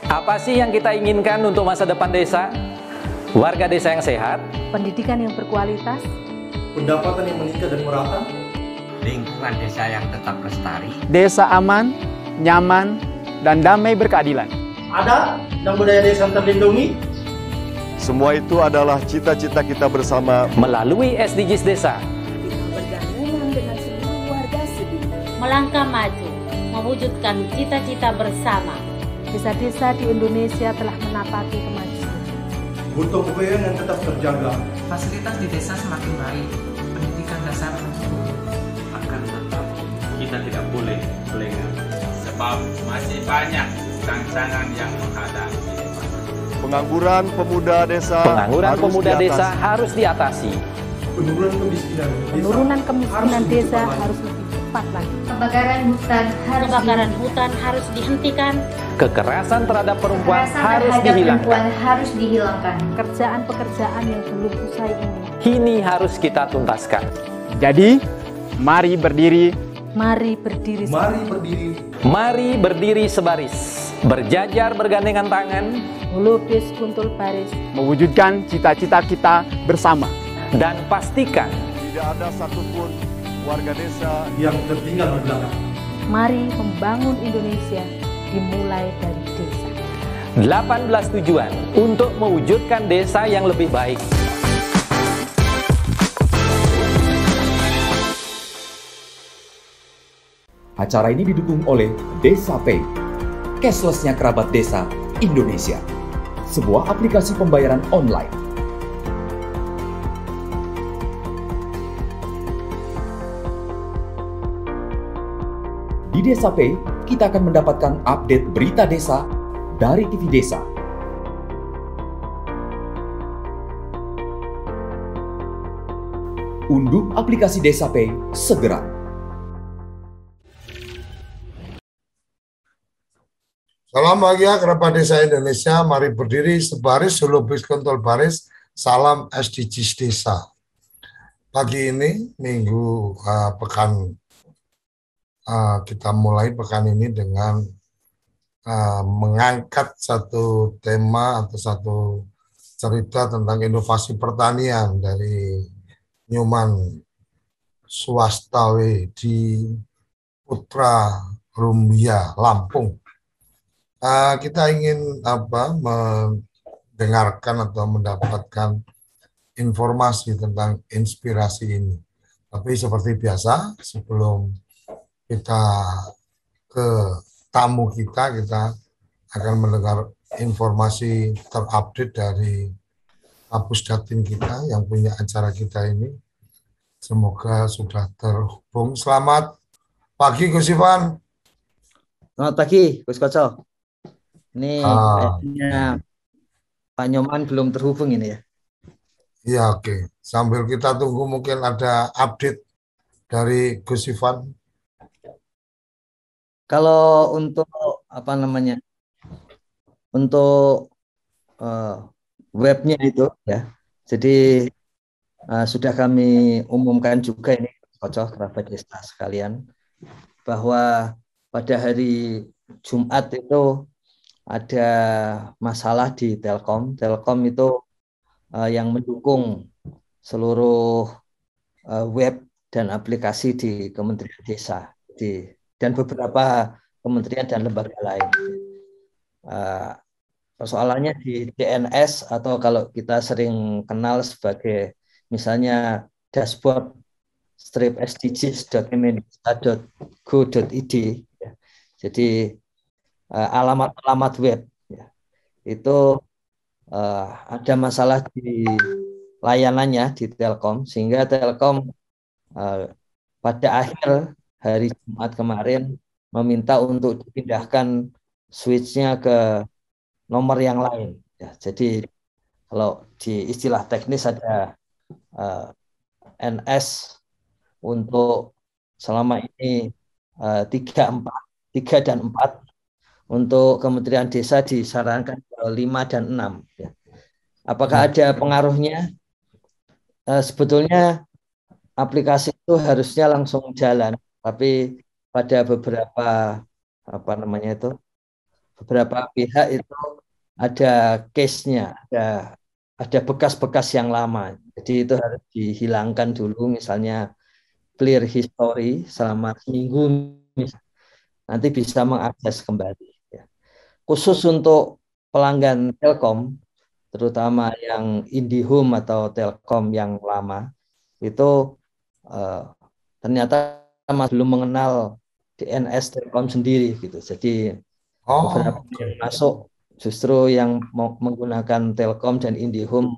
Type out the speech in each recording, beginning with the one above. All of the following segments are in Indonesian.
Apa sih yang kita inginkan untuk masa depan desa? Warga desa yang sehat, pendidikan yang berkualitas, pendapatan yang meningkat dan merata, lingkungan desa yang tetap lestari, desa aman, nyaman, dan damai berkeadilan. adat dan budaya desa terlindungi. Semua itu adalah cita-cita kita bersama melalui SDGs Desa. kita bergandengan dengan seluruh warga Sebin. Melangkah maju, mewujudkan cita-cita bersama. Desa-desa di Indonesia telah menapaki kemajuan. Gotong royong yang tetap terjaga. Fasilitas di desa semakin baik, pendidikan dasar mencukupi. Akan tetap kita tidak boleh lengah, sebab masih banyak tantangan yang menghadang. pengangguran pemuda desa. Pengangguran pemuda desa harus diatasi. Penurunan kemiskinan desa harus lebih cepat lagi. Kebakaran hutan harus dihentikan. Kekerasan terhadap perempuan harus dihilangkan. Pekerjaan-pekerjaan yang belum usai ini. Ini harus kita tuntaskan. Jadi, mari berdiri. Mari berdiri. Mari berdiri. Mari berdiri sebaris, berjajar bergandengan tangan, Melukis kuntul baris. Mewujudkan cita-cita kita bersama. dan pastikan Tidak ada satupun warga desa Yang tertinggal di belakang. Mari membangun Indonesia dimulai dari desa. 18 tujuan untuk mewujudkan desa yang lebih baik. Acara ini didukung oleh Desa Pay, cashless-nya kerabat desa Indonesia, sebuah aplikasi pembayaran online. Di Desa Pay, kita akan mendapatkan update berita desa dari TV Desa. Unduh aplikasi Desa Pay segera. Salam bahagia kerabat desa Indonesia, mari berdiri sebaris, selubis kontol baris, salam SDGs Desa. Pagi ini, minggu pekan, kita mulai pekan ini dengan mengangkat satu tema atau satu cerita tentang inovasi pertanian dari Nyoman Swastawe di Putra Rumbia, Lampung. Kita ingin mendengarkan atau mendapatkan informasi tentang inspirasi ini. Tapi seperti biasa, sebelum kita ke tamu kita akan mendengar informasi terupdate dari Kapus Datin kita yang punya acara kita ini. Semoga sudah terhubung. Selamat pagi Gus Ivan. Selamat pagi, Gus Koco. Ini kayaknya Pak Nyoman belum terhubung ini ya. Iya, oke. Sambil kita tunggu mungkin ada update dari Gus Ivan. Kalau untuk untuk webnya itu ya, jadi sudah kami umumkan juga ini Koco kerabat desa sekalian bahwa pada hari Jumat itu ada masalah di Telkom. Telkom itu yang mendukung seluruh web dan aplikasi di Kementerian Desa dan beberapa kementerian dan lembaga lain. Persoalannya di DNS atau kalau kita sering kenal sebagai misalnya dashboard sdgs.kemendesa.go.id ya. Jadi alamat-alamat web ya. Itu ada masalah di layanannya di Telkom sehingga Telkom pada akhir hari Jumat kemarin meminta untuk dipindahkan switch-nya ke nomor yang lain ya. Jadi kalau di istilah teknis ada NS untuk selama ini 3 dan 4. Untuk Kementerian Desa disarankan 5 dan 6. Ya. Apakah ada pengaruhnya? Sebetulnya aplikasi itu harusnya langsung jalan, tapi pada beberapa beberapa pihak itu ada case-nya, ada bekas-bekas yang lama. Jadi itu harus dihilangkan dulu, misalnya clear history selama seminggu, nanti bisa mengakses kembali. Ya. Khusus untuk pelanggan Telkom, terutama yang IndiHome atau Telkom yang lama, itu ternyata masih belum mengenal DNS Telkom sendiri gitu. Jadi beberapa yang masuk justru yang menggunakan Telkom dan IndiHome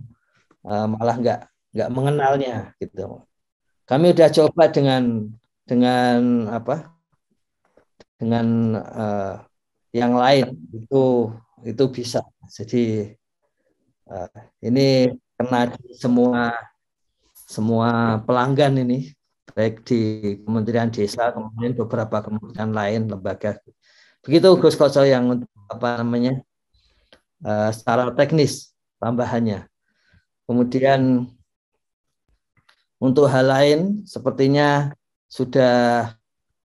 malah nggak mengenalnya gitu. Kami udah coba dengan yang lain itu bisa. Jadi ini kena semua pelanggan ini, baik di Kementerian Desa, kemudian beberapa kementerian lain, lembaga. Begitu Gus Koco yang secara teknis tambahannya. Kemudian untuk hal lain sepertinya sudah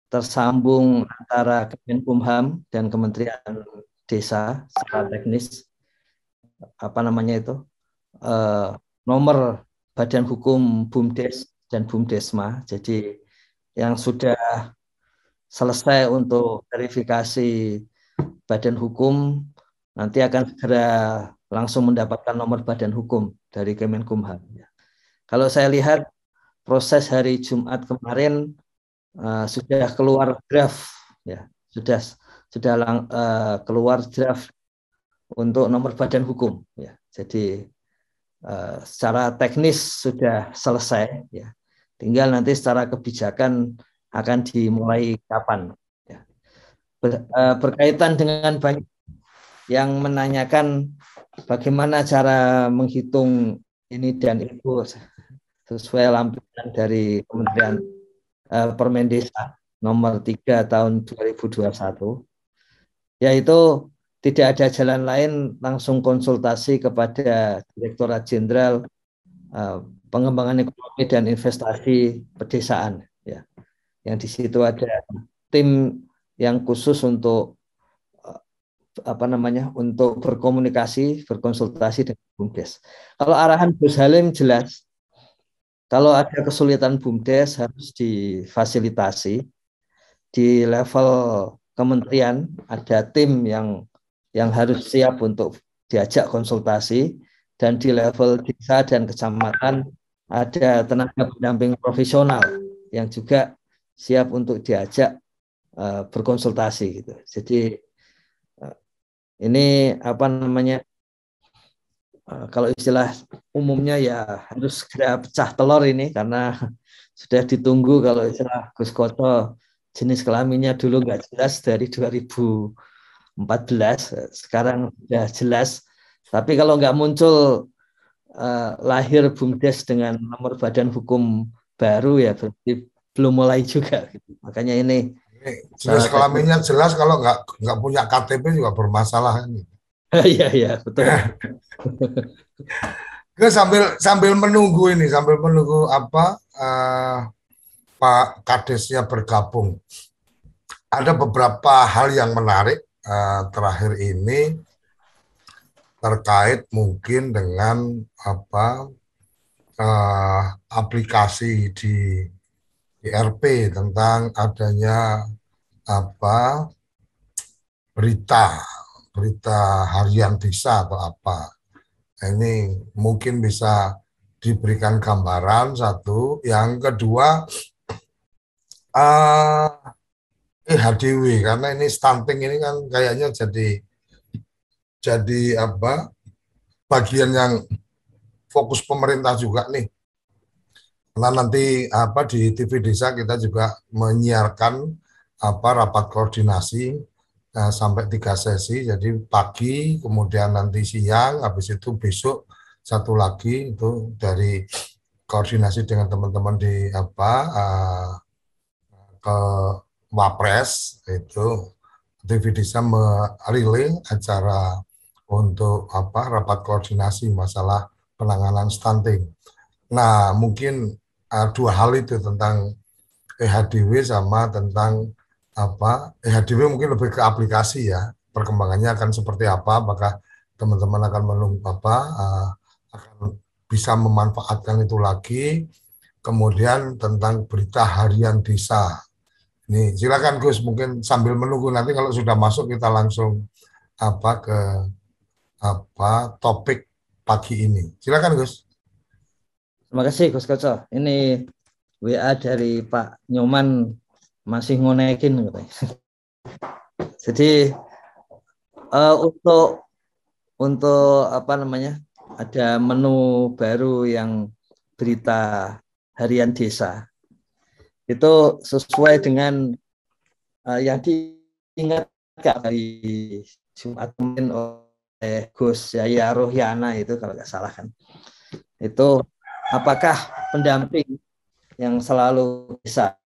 tersambung antara Kemenkumham dan Kementerian Desa secara teknis nomor Badan Hukum BUMDes dan BUMDesma. Jadi yang sudah selesai untuk verifikasi Badan Hukum nanti akan segera langsung mendapatkan nomor Badan Hukum dari Kemenkumham. Kalau saya lihat proses hari Jumat kemarin sudah keluar draft, ya sudah keluar draft untuk nomor Badan Hukum. Ya. Jadi secara teknis sudah selesai. Ya. Tinggal nanti secara kebijakan akan dimulai kapan. Ya. Berkaitan dengan banyak yang menanyakan bagaimana cara menghitung ini dan itu sesuai lampiran dari Kementerian Permendesa nomor 3 tahun 2021, yaitu tidak ada jalan lain langsung konsultasi kepada Direktorat Jenderal Pengembangan Ekonomi dan Investasi Pedesaan, ya. Yang di situ ada tim yang khusus untuk untuk berkomunikasi, berkonsultasi dengan BUMDes. Kalau arahan Gus Halim jelas, kalau ada kesulitan BUMDes harus difasilitasi di level kementerian, ada tim yang harus siap untuk diajak konsultasi, dan di level desa dan kecamatan ada tenaga pendamping profesional yang juga siap untuk diajak berkonsultasi gitu. Jadi ini kalau istilah umumnya ya harus segera pecah telur ini, karena sudah ditunggu. Kalau istilah Gus Koco, jenis kelaminnya dulu nggak jelas dari 2014, sekarang sudah jelas. Tapi kalau nggak muncul lahir BUMDes dengan nomor Badan Hukum baru, ya berarti belum mulai juga gitu. Makanya ini jenis kelaminnya jelas, kalau nggak punya KTP juga bermasalah ini. Iya betul. sambil menunggu Pak Kadesnya bergabung, ada beberapa hal yang menarik terakhir ini terkait mungkin dengan aplikasi di IRP tentang adanya berita harian desa atau apa. Nah, ini mungkin bisa diberikan gambaran satu. Yang kedua, HDW, karena ini stunting ini kan kayaknya jadi bagian yang fokus pemerintah juga nih. Karena nanti di TV Desa kita juga menyiarkan rapat koordinasi sampai 3 sesi, jadi pagi, kemudian nanti siang, habis itu besok satu lagi itu dari koordinasi dengan teman-teman di ke Wapres, itu TV Desa merilis acara untuk rapat koordinasi masalah penanganan stunting. Nah, mungkin 2 hal itu tentang EHDW sama tentang EHDW mungkin lebih ke aplikasi ya. perkembangannya akan seperti apa, apakah teman-teman akan akan bisa memanfaatkan itu lagi. Kemudian tentang berita harian desa. Nih, silakan Gus, mungkin sambil menunggu nanti kalau sudah masuk kita langsung ke topik pagi ini. Silakan Gus. Terima kasih Gus Koco. Ini WA dari Pak Nyoman masih ngonekin katanya. Jadi untuk apa namanya, ada menu baru yang berita harian desa. Itu sesuai dengan yang diingatkan dari Jumat kemarin oleh Gus Yaya Rohyana itu kalau nggak salah kan. Itu apakah pendamping yang selalu bisa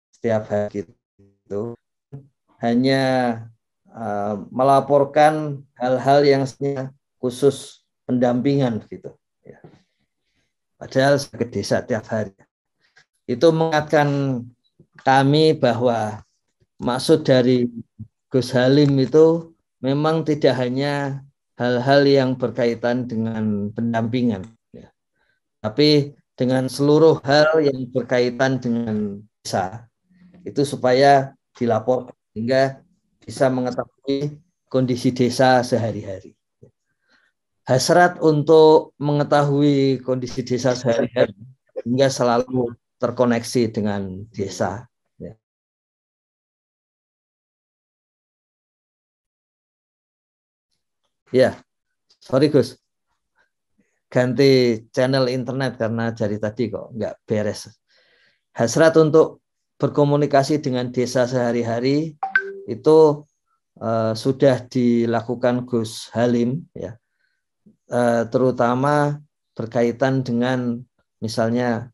setiap hari itu hanya melaporkan hal-hal yang khusus pendampingan gitu. Ya. Padahal ke desa tiap hari. Itu mengingatkan kami bahwa maksud dari Gus Halim itu memang tidak hanya hal-hal yang berkaitan dengan pendampingan. Tapi dengan seluruh hal yang berkaitan dengan desa, itu supaya dilaporkan sehingga bisa mengetahui kondisi desa sehari-hari. Hasrat untuk mengetahui kondisi desa sehari-hari hingga selalu terkoneksi dengan desa. Ya, sorry Gus. Ganti channel internet karena dari tadi kok nggak beres. Hasrat untuk berkomunikasi dengan desa sehari-hari itu sudah dilakukan Gus Halim, ya, terutama berkaitan dengan misalnya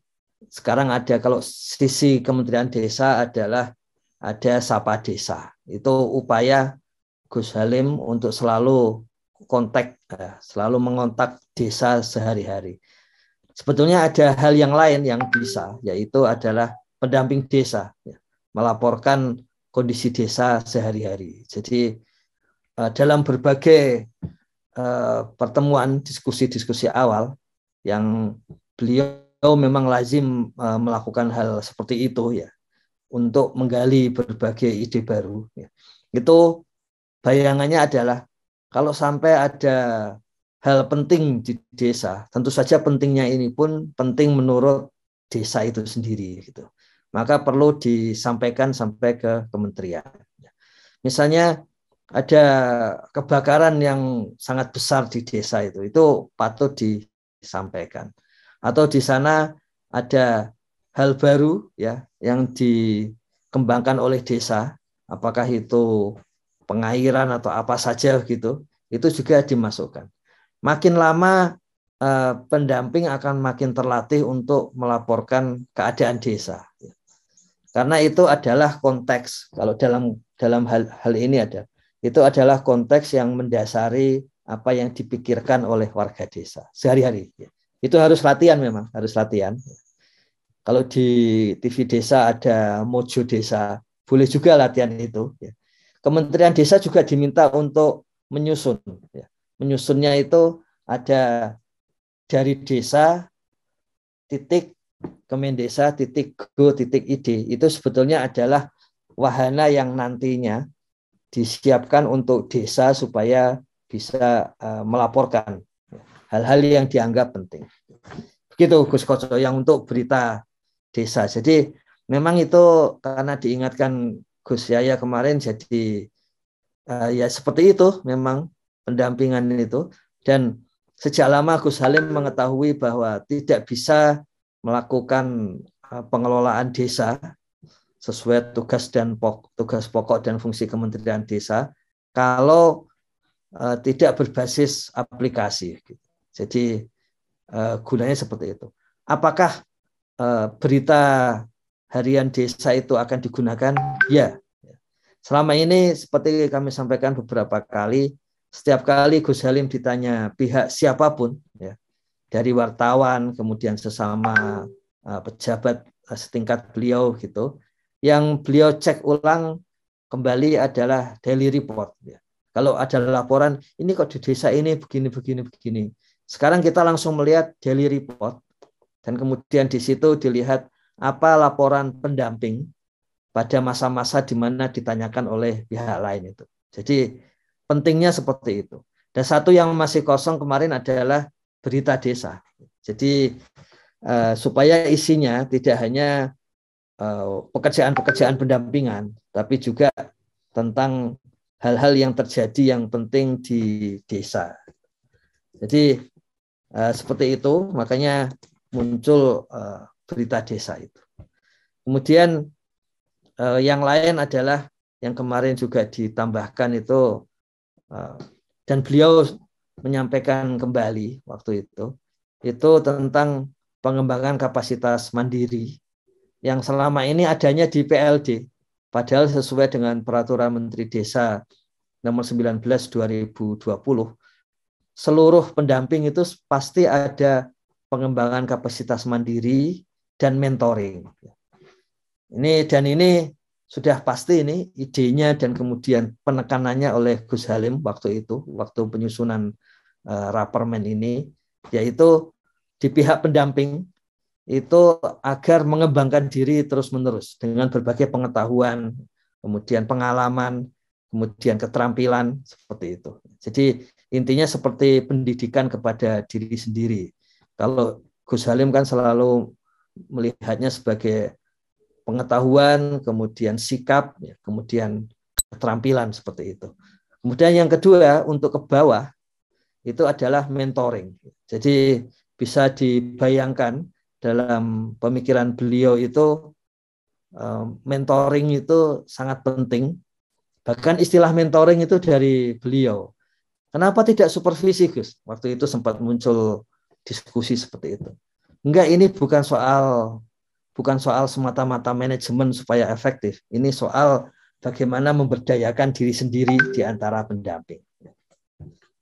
sekarang ada, kalau sisi Kementerian Desa adalah ada Sapa Desa. Itu upaya Gus Halim untuk selalu selalu mengontak desa sehari-hari. Sebetulnya ada hal yang lain yang bisa, yaitu adalah pendamping desa, ya, melaporkan kondisi desa sehari-hari. Jadi dalam berbagai pertemuan diskusi-diskusi awal yang beliau memang lazim melakukan hal seperti itu, ya, untuk menggali berbagai ide baru. Ya. Itu bayangannya adalah kalau sampai ada hal penting di desa, tentu saja pentingnya ini pun penting menurut desa itu sendiri, gitu. Maka perlu disampaikan sampai ke kementerian. Misalnya ada kebakaran yang sangat besar di desa itu patut disampaikan. Atau di sana ada hal baru, ya, yang dikembangkan oleh desa, apakah itu pengairan atau apa saja gitu, itu juga dimasukkan. Makin lama pendamping akan makin terlatih untuk melaporkan keadaan desa. Karena itu adalah konteks, kalau dalam hal ini itu adalah konteks yang mendasari apa yang dipikirkan oleh warga desa sehari-hari. Itu harus latihan, memang harus latihan. Kalau di TV desa ada Mojo Desa, boleh juga latihan itu. Kementerian Desa juga diminta untuk menyusun. Menyusunnya itu ada dari desa .kemendesa.go.id. Itu sebetulnya adalah wahana yang nantinya disiapkan untuk desa supaya bisa melaporkan hal-hal yang dianggap penting. Begitu Gus Koco yang untuk berita desa. Jadi memang itu karena diingatkan Gus Yaya kemarin, jadi ya seperti itu memang pendampingan itu. Dan sejak lama Gus Halim mengetahui bahwa tidak bisa melakukan pengelolaan desa sesuai tugas pokok dan fungsi Kementerian Desa kalau tidak berbasis aplikasi. Jadi gunanya seperti itu. Apakah berita harian desa itu akan digunakan? Ya. Selama ini seperti kami sampaikan beberapa kali, setiap kali Gus Halim ditanya pihak siapapun, ya, dari wartawan, kemudian sesama pejabat setingkat beliau gitu, yang beliau cek ulang kembali adalah daily report. Ya. Kalau ada laporan, ini kok di desa ini begini. Sekarang kita langsung melihat daily report, dan kemudian di situ dilihat apa laporan pendamping pada masa-masa di mana ditanyakan oleh pihak lain itu. Jadi pentingnya seperti itu. Dan satu yang masih kosong kemarin adalah berita desa. Jadi supaya isinya tidak hanya pekerjaan-pekerjaan pendampingan, tapi juga tentang hal-hal yang terjadi yang penting di desa. Jadi seperti itu, makanya muncul berita desa itu. Kemudian yang lain adalah yang kemarin juga ditambahkan itu, dan beliau menyampaikan kembali waktu itu tentang pengembangan kapasitas mandiri yang selama ini adanya di PLD, padahal sesuai dengan Peraturan Menteri Desa Nomor 19 2020, seluruh pendamping itu pasti ada pengembangan kapasitas mandiri dan mentoring. Ini sudah pasti ini idenya dan kemudian penekanannya oleh Gus Halim waktu penyusunan Rapermen ini, yaitu di pihak pendamping itu agar mengembangkan diri terus-menerus dengan berbagai pengetahuan, kemudian pengalaman, kemudian keterampilan, seperti itu. Jadi intinya seperti pendidikan kepada diri sendiri. Kalau Gus Halim kan selalu melihatnya sebagai pengetahuan, kemudian sikap, kemudian keterampilan, seperti itu. Kemudian yang kedua untuk ke bawah itu adalah mentoring. Jadi bisa dibayangkan dalam pemikiran beliau itu mentoring itu sangat penting. Bahkan istilah mentoring itu dari beliau. Kenapa tidak supervisi, Gus? Waktu itu sempat muncul diskusi seperti itu. Enggak, ini bukan soal semata-mata manajemen supaya efektif. Ini soal bagaimana memberdayakan diri sendiri di antara pendamping.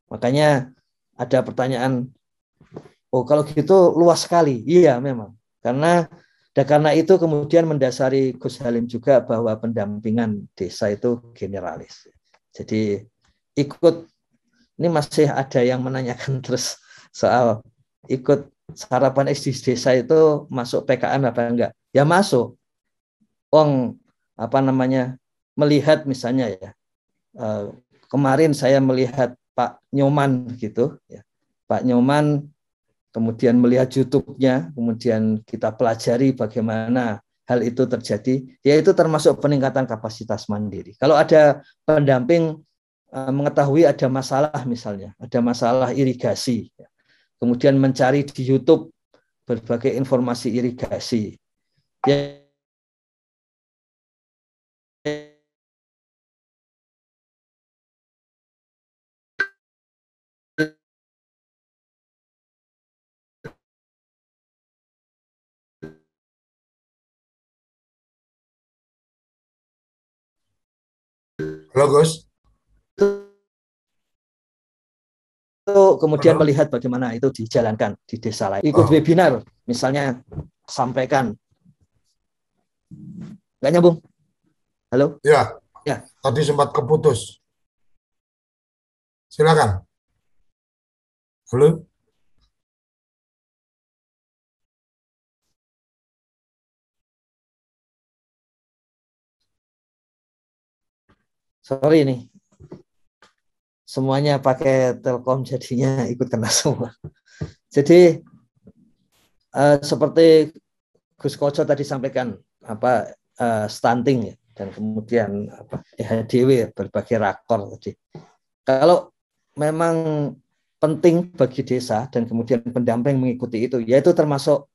Makanya ada pertanyaan, oh kalau gitu luas sekali. Iya memang. Karena itu kemudian mendasari Gus Halim juga bahwa pendampingan desa itu generalis. Jadi ini masih ada yang menanyakan terus soal ikut sarapan SD desa itu masuk PKM apa enggak? Ya masuk. Melihat misalnya ya, kemarin saya melihat Pak Nyoman gitu ya. Pak Nyoman kemudian melihat YouTube-nya, kemudian kita pelajari bagaimana hal itu terjadi, yaitu termasuk peningkatan kapasitas mandiri. Kalau ada pendamping mengetahui ada masalah misalnya, ada masalah irigasi, kemudian mencari di YouTube berbagai informasi irigasi. Halo Gus. Kemudian melihat bagaimana itu dijalankan di desa lain. Ikut webinar, misalnya sampaikan. Nggak nyambung? Halo? Ya. Ya. Tadi sempat keputus. Silakan. Halo? Sorry nih. Semuanya pakai Telkom jadinya ikut kena semua. Jadi seperti Gus Koco tadi sampaikan stunting ya, dan kemudian HDW berbagai rakor tadi. Kalau memang penting bagi desa dan kemudian pendamping mengikuti itu, yaitu termasuk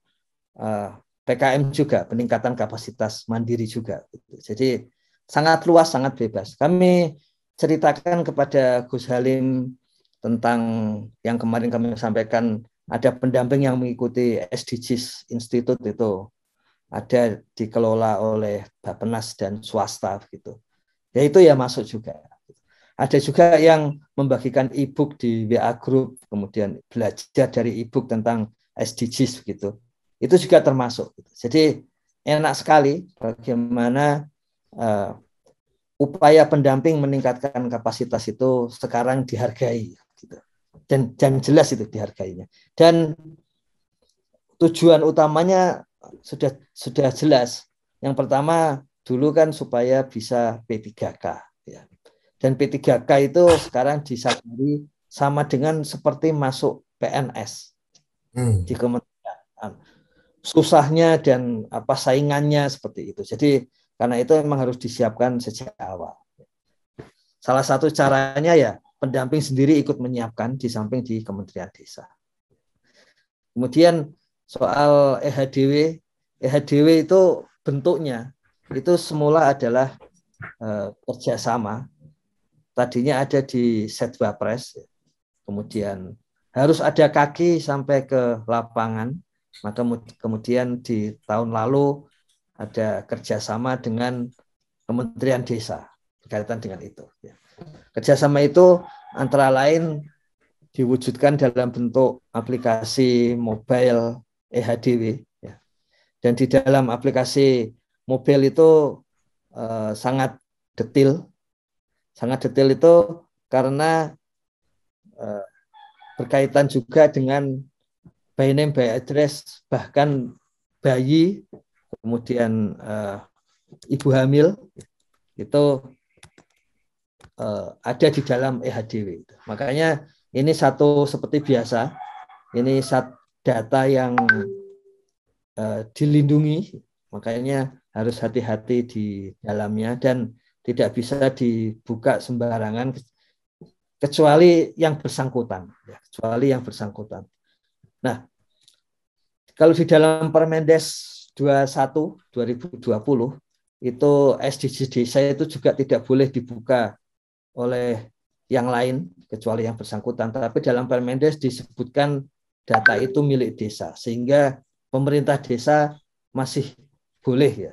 PKM juga, peningkatan kapasitas mandiri juga. Jadi sangat luas, sangat bebas. Kami ceritakan kepada Gus Halim tentang yang kemarin kami sampaikan, ada pendamping yang mengikuti SDGs Institute itu, ada dikelola oleh Bappenas dan swasta gitu. Ya itu ya masuk juga. Ada juga yang membagikan e-book di WA Group, kemudian belajar dari e-book tentang SDGs begitu. Itu juga termasuk. Jadi enak sekali bagaimana upaya pendamping meningkatkan kapasitas itu sekarang dihargai, gitu. Dan jelas itu dihargainya. Dan tujuan utamanya sudah jelas. Yang pertama dulu kan supaya bisa P3K, ya. Dan P3K itu sekarang disadari sama dengan seperti masuk PNS di kementerian. Susahnya dan saingannya seperti itu. Jadi karena itu memang harus disiapkan sejak awal. Salah satu caranya ya pendamping sendiri ikut menyiapkan di samping di Kementerian Desa. Kemudian soal EHDW itu bentuknya itu semula adalah kerjasama. Tadinya ada di Setwapres, kemudian harus ada kaki sampai ke lapangan. Maka kemudian di tahun lalu ada kerjasama dengan Kementerian Desa berkaitan dengan itu. Kerjasama itu antara lain diwujudkan dalam bentuk aplikasi mobile EHDW. Dan di dalam aplikasi mobile itu sangat detail. Sangat detail itu karena berkaitan juga dengan by name, by address, bahkan bayi, kemudian ibu hamil itu ada di dalam EHDW. Makanya ini satu seperti biasa, ini data yang dilindungi, makanya harus hati-hati di dalamnya dan tidak bisa dibuka sembarangan kecuali yang bersangkutan. Nah, kalau di dalam Permendes 21 2020 itu SDGs desa itu juga tidak boleh dibuka oleh yang lain kecuali yang bersangkutan. Tapi dalam Permendes disebutkan data itu milik desa, sehingga pemerintah desa masih boleh ya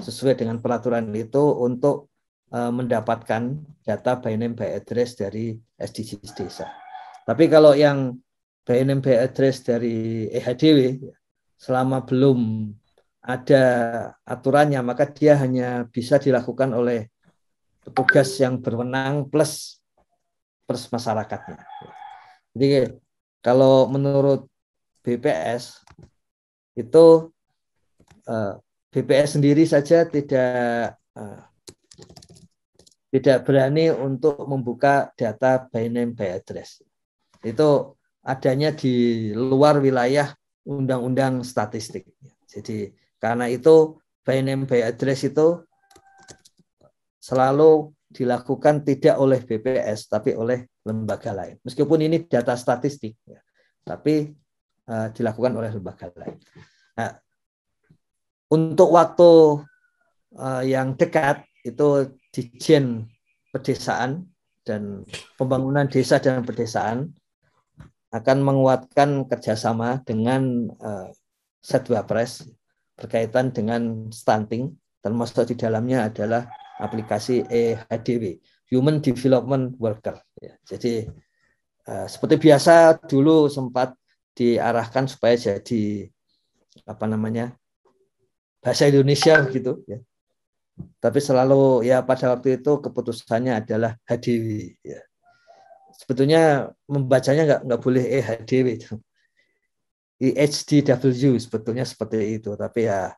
sesuai dengan peraturan itu untuk mendapatkan data by name by address dari SDGs desa. Tapi kalau yang by name by address dari EHDW selama belum ada aturannya, maka dia hanya bisa dilakukan oleh petugas yang berwenang plus masyarakatnya. Jadi kalau menurut BPS itu BPS sendiri saja tidak berani untuk membuka data by name by address. Itu adanya di luar wilayah undang-undang statistik. Jadi karena itu by name by address itu selalu dilakukan tidak oleh BPS tapi oleh lembaga lain. Meskipun ini data statistik, ya, tapi dilakukan oleh lembaga lain. Nah, untuk waktu yang dekat itu Ditjen Pedesaan dan Pembangunan Desa dan Pedesaan akan menguatkan kerjasama dengan Setwapres berkaitan dengan stunting, termasuk di dalamnya adalah aplikasi EHDW, Human Development Worker. Ya, jadi seperti biasa dulu sempat diarahkan supaya jadi bahasa Indonesia begitu. Ya. Tapi selalu ya pada waktu itu keputusannya adalah HDW. Ya. Sebetulnya membacanya nggak boleh EHDW itu. EHDW sebetulnya seperti itu. Tapi ya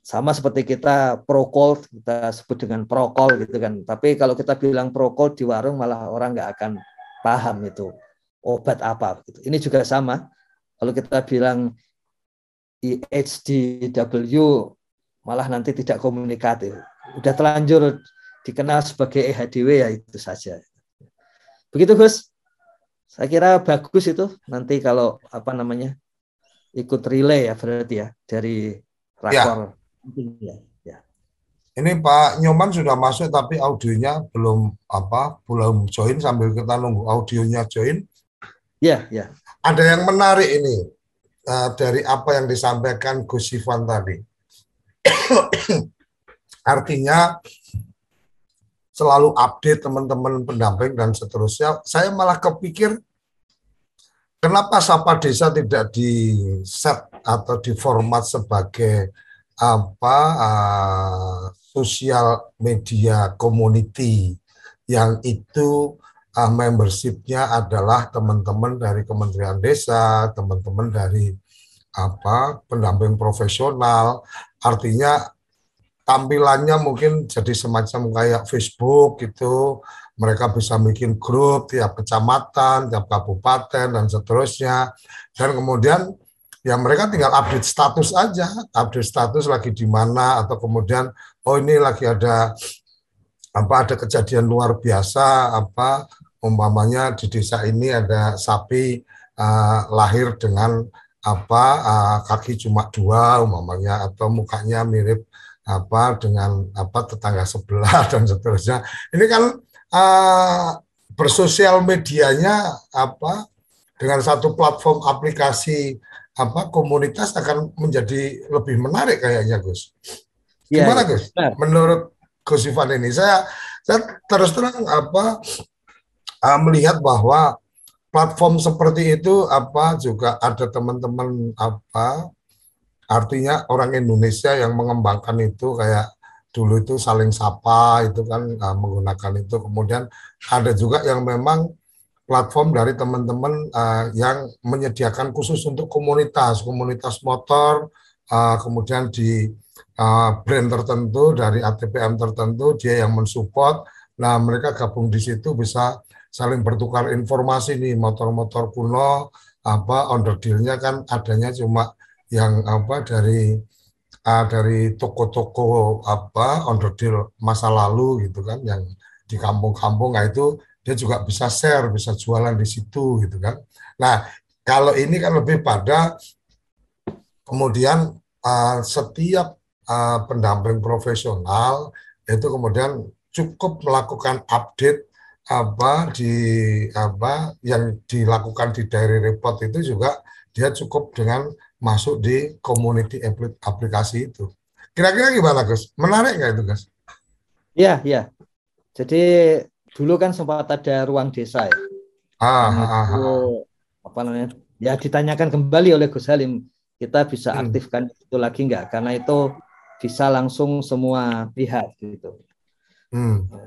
sama seperti kita Procol, kita sebut dengan Procol gitu kan. Tapi kalau kita bilang Procol di warung malah orang nggak akan paham itu obat apa. Gitu. Ini juga sama. Kalau kita bilang EHDW malah nanti tidak komunikatif. Udah terlanjur dikenal sebagai EHDW ya itu saja. Begitu Gus. Saya kira bagus itu nanti kalau ikut relay ya berarti ya dari rakor. Ya. Ini Pak Nyoman sudah masuk tapi audionya belum join, sambil kita nunggu audionya join. Ya. Ada yang menarik ini dari apa yang disampaikan Gus Ivan tadi. Artinya selalu update teman-teman pendamping dan seterusnya. Saya malah kepikir kenapa Sapa Desa tidak di set atau di format sebagai sosial media community yang itu membershipnya adalah teman-teman dari Kementerian Desa, teman-teman dari pendamping profesional, artinya tampilannya mungkin jadi semacam kayak Facebook gitu, mereka bisa bikin grup tiap kecamatan, tiap kabupaten, dan seterusnya, dan kemudian ya mereka tinggal update status aja, update status lagi di mana, atau kemudian oh ini lagi ada kejadian luar biasa, umpamanya di desa ini ada sapi lahir dengan kaki cuma 2 umpamanya, atau mukanya mirip dengan tetangga sebelah dan seterusnya. Ini kan bersosial medianya dengan satu platform aplikasi komunitas akan menjadi lebih menarik kayaknya, Gus. Gimana, Gus? Menurut Gus Ivan ini, saya terus terang melihat bahwa platform seperti itu juga ada teman-teman artinya orang Indonesia yang mengembangkan itu, kayak dulu itu saling sapa itu kan menggunakan itu. Kemudian ada juga yang memang platform dari teman-teman yang menyediakan khusus untuk komunitas motor, kemudian di brand tertentu dari ATPM tertentu dia yang mensupport. Nah, mereka gabung di situ bisa saling bertukar informasi nih, motor-motor kuno onder deal-nya kan adanya cuma yang dari toko-toko onder deal masa lalu gitu kan, yang di kampung-kampung. Nah, itu dia juga bisa share, bisa jualan di situ gitu kan. Nah, kalau ini kan lebih pada kemudian setiap pendamping profesional itu kemudian cukup melakukan update yang dilakukan di diary report itu juga dia cukup dengan masuk di community aplikasi itu. Kira-kira gimana, Gus? Menarik nggak itu, Gus? Iya, iya. Jadi dulu kan sempat ada ruang desa ya. Apa namanya? Ya ditanyakan kembali oleh Gus Halim, kita bisa aktifkan itu lagi nggak? Karena itu bisa langsung semua pihak gitu.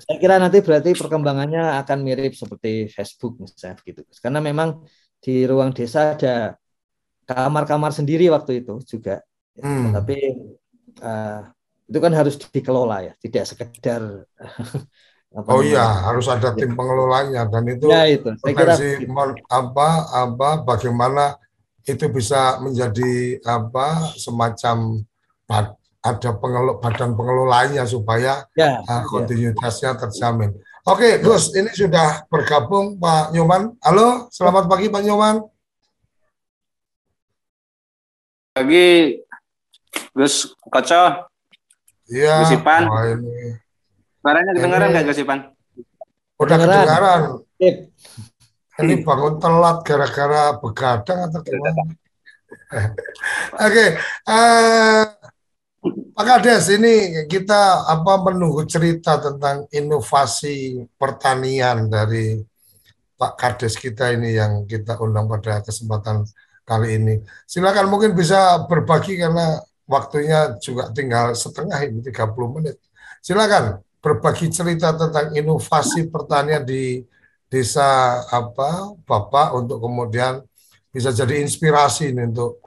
Saya kira nanti berarti perkembangannya akan mirip seperti Facebook misalnya gitu. Karena memang di ruang desa ada kamar-kamar sendiri waktu itu juga. Tapi itu kan harus dikelola ya, tidak sekedar harus ada tim pengelolanya, dan itu saya kira bagaimana itu bisa menjadi semacam ada badan pengelolanya supaya kontinuitasnya terjamin. Oke, Gus, ini sudah bergabung Pak Nyoman. Halo, selamat pagi Pak Nyoman. Pagi, Gus Koco. Iya. Gus Ipan. Suaranya kedengaran nggak, Gus Ipan? Udah kedengaran. Ini bangun telat gara-gara begadang atau gimana? Oke, Pak Kades, ini kita menunggu cerita tentang inovasi pertanian dari Pak Kades kita ini yang kita undang pada kesempatan kali ini. Silakan, mungkin bisa berbagi karena waktunya juga tinggal setengah ini, 30 menit. Silakan berbagi cerita tentang inovasi pertanian di desa Bapak untuk kemudian bisa jadi inspirasi ini untuk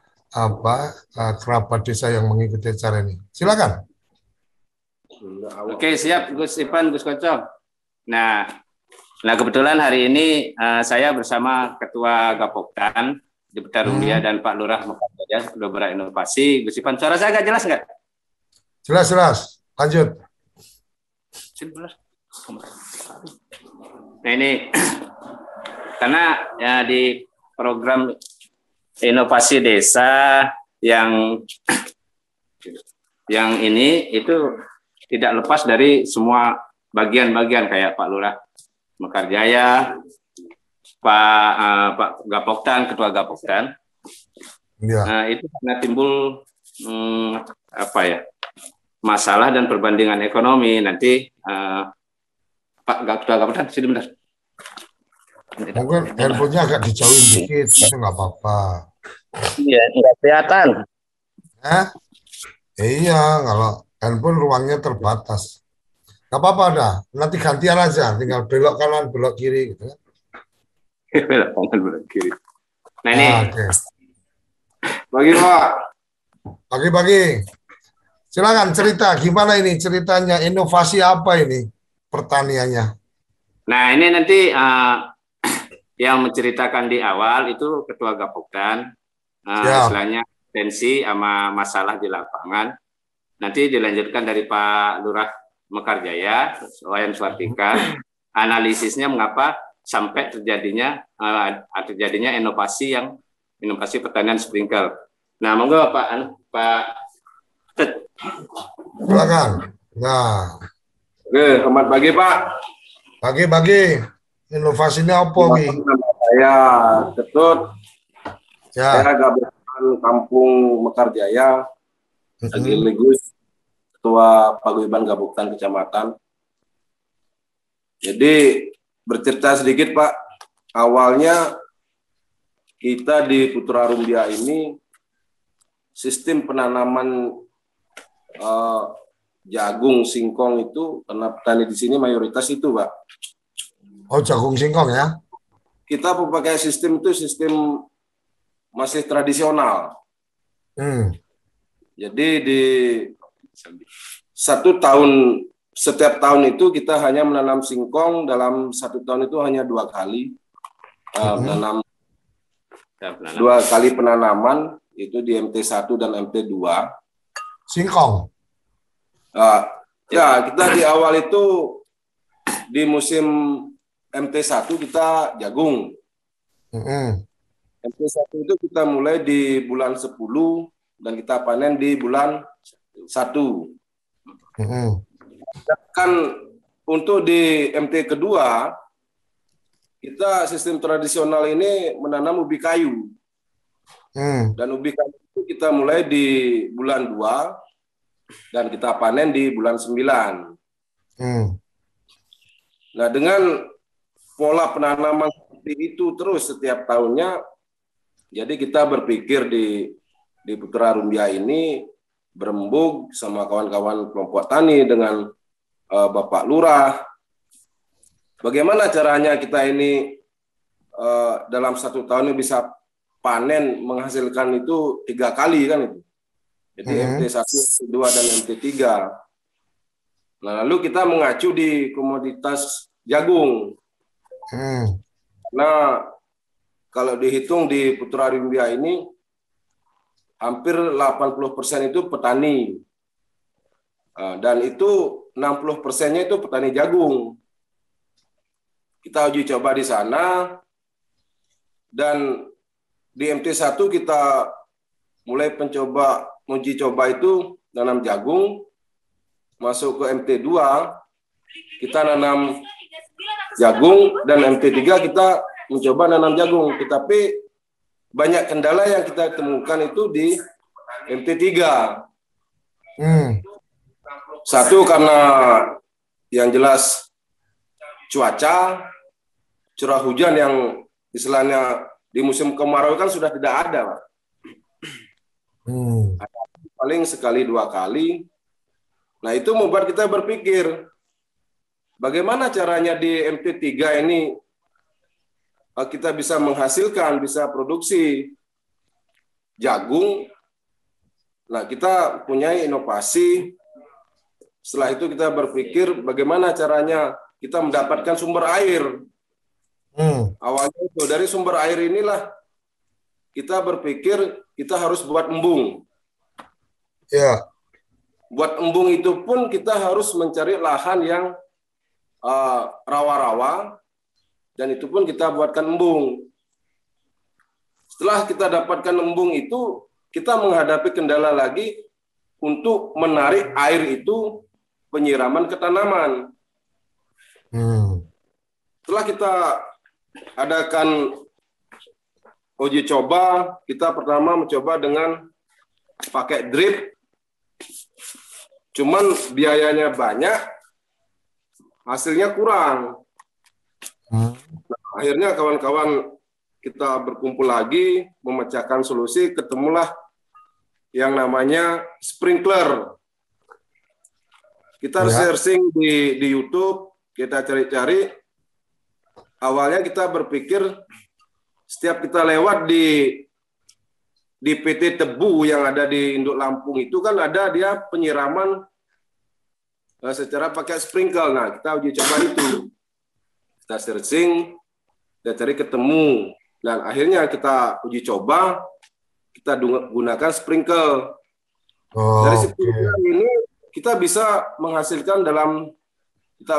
kerabat desa yang mengikuti acara ini. Silakan. Oke, siap Gus Ipan, Gus Koco. Nah kebetulan hari ini saya bersama Ketua Gapoktan di Petarundia dan Pak Lurah Mekarjaya sudah berinovasi. Gus Ipan, suara saya agak jelas nggak? Jelas. Lanjut. Nah ini karena ya di program inovasi desa yang ini itu tidak lepas dari semua bagian-bagian kayak Pak Lurah Mekarjaya, Pak Gapoktan, Ketua Gapoktan. Itu karena timbul masalah dan perbandingan ekonomi. Nanti Pak Ketua Gapoktan, sini bentar. Mungkin handphonenya agak dijauhin dikit, itu nggak apa-apa. Iya, nggak kelihatan. Iya, kalau handphone ruangnya terbatas. Gak apa-apa dah, nanti gantian aja, tinggal belok kanan, belok kiri gitu. Belok kanan, belok kiri. Nah ini, Oke. bagi Pak. Pagi-pagi. Silakan cerita, gimana ini ceritanya, inovasi apa ini pertaniannya? Nah ini nanti yang menceritakan di awal itu Ketua Gapoktan, istilahnya tensi sama masalah di lapangan. Nanti dilanjutkan dari Pak Lurah Mekarjaya, Wayan Swartika, analisisnya mengapa sampai terjadinya inovasi pertanian sprinkle. Nah, monggo Pak. Silakan. Nah. Oke, selamat pagi Pak. Pagi-pagi. Inovasinya apa nih? Saya Ketut. Ya. Saya Gabungan Kampung Mekarjaya. Sekaligus Ketua Paguyuban Gabuktan Kecamatan. Jadi bercerita sedikit Pak. Awalnya kita di Putra Rumbia ini sistem penanaman jagung singkong itu karena petani di sini mayoritas itu Pak. Oh, jagung singkong ya? Kita pakai sistem itu sistem masih tradisional. Jadi di setiap tahun itu kita hanya menanam singkong, dalam 1 tahun itu hanya 2 kali menanam, 2 kali penanaman itu di MT1 dan MT2. Singkong. Ya kita di awal itu di musim MT1 kita jagung. MT1 itu kita mulai di bulan 10 dan kita panen di bulan 1. Kan untuk di MT kedua kita sistem tradisional ini menanam ubi kayu. Dan ubi kayu itu kita mulai di bulan 2 dan kita panen di bulan 9. Nah, dengan pola penanaman seperti itu terus setiap tahunnya, jadi kita berpikir di Putra Rumbia ini berembuk sama kawan-kawan kelompok tani dengan Bapak Lurah. Bagaimana caranya kita ini dalam 1 tahun ini bisa panen menghasilkan itu 3 kali kan itu. Jadi MT1, MT2 dan MT3. Nah, lalu kita mengacu di komoditas jagung. Nah, kalau dihitung di Putra Rumbia ini hampir 80% itu petani. Dan itu 60%-nya itu petani jagung. Kita uji coba di sana, dan di MT1 kita mulai uji coba itu nanam jagung, masuk ke MT2 kita nanam jagung, dan MT3 kita mencoba nanam jagung. Tetapi banyak kendala yang kita temukan itu di MT3. Satu karena yang jelas cuaca, curah hujan yang istilahnya di musim kemarau kan sudah tidak ada, Pak. Paling sekali 2 kali. Nah, itu membuat kita berpikir bagaimana caranya di MT3 ini kita bisa menghasilkan, bisa produksi jagung. Nah, kita punya inovasi. Setelah itu kita berpikir bagaimana caranya kita mendapatkan sumber air. Awalnya itu dari sumber air inilah kita berpikir kita harus buat embung. Ya. Buat embung itu pun kita harus mencari lahan yang rawa-rawa, dan itu pun kita buatkan embung. Setelah kita dapatkan embung itu, kita menghadapi kendala lagi untuk menarik air itu penyiraman ke tanaman. Setelah kita adakan uji coba, kita pertama mencoba dengan pakai drip, cuman biayanya banyak, hasilnya kurang. Nah, akhirnya kawan-kawan kita berkumpul lagi, memecahkan solusi, ketemulah yang namanya sprinkler. Kita searching di YouTube, kita cari-cari. Awalnya kita berpikir setiap kita lewat di PT Tebu yang ada di Induk Lampung itu kan ada dia penyiraman secara pakai sprinkle. Nah, kita uji coba itu. Kita searching, kita cari ketemu. Dan akhirnya kita uji coba, kita gunakan sprinkle. Dari sprinkle ini kita bisa menghasilkan kita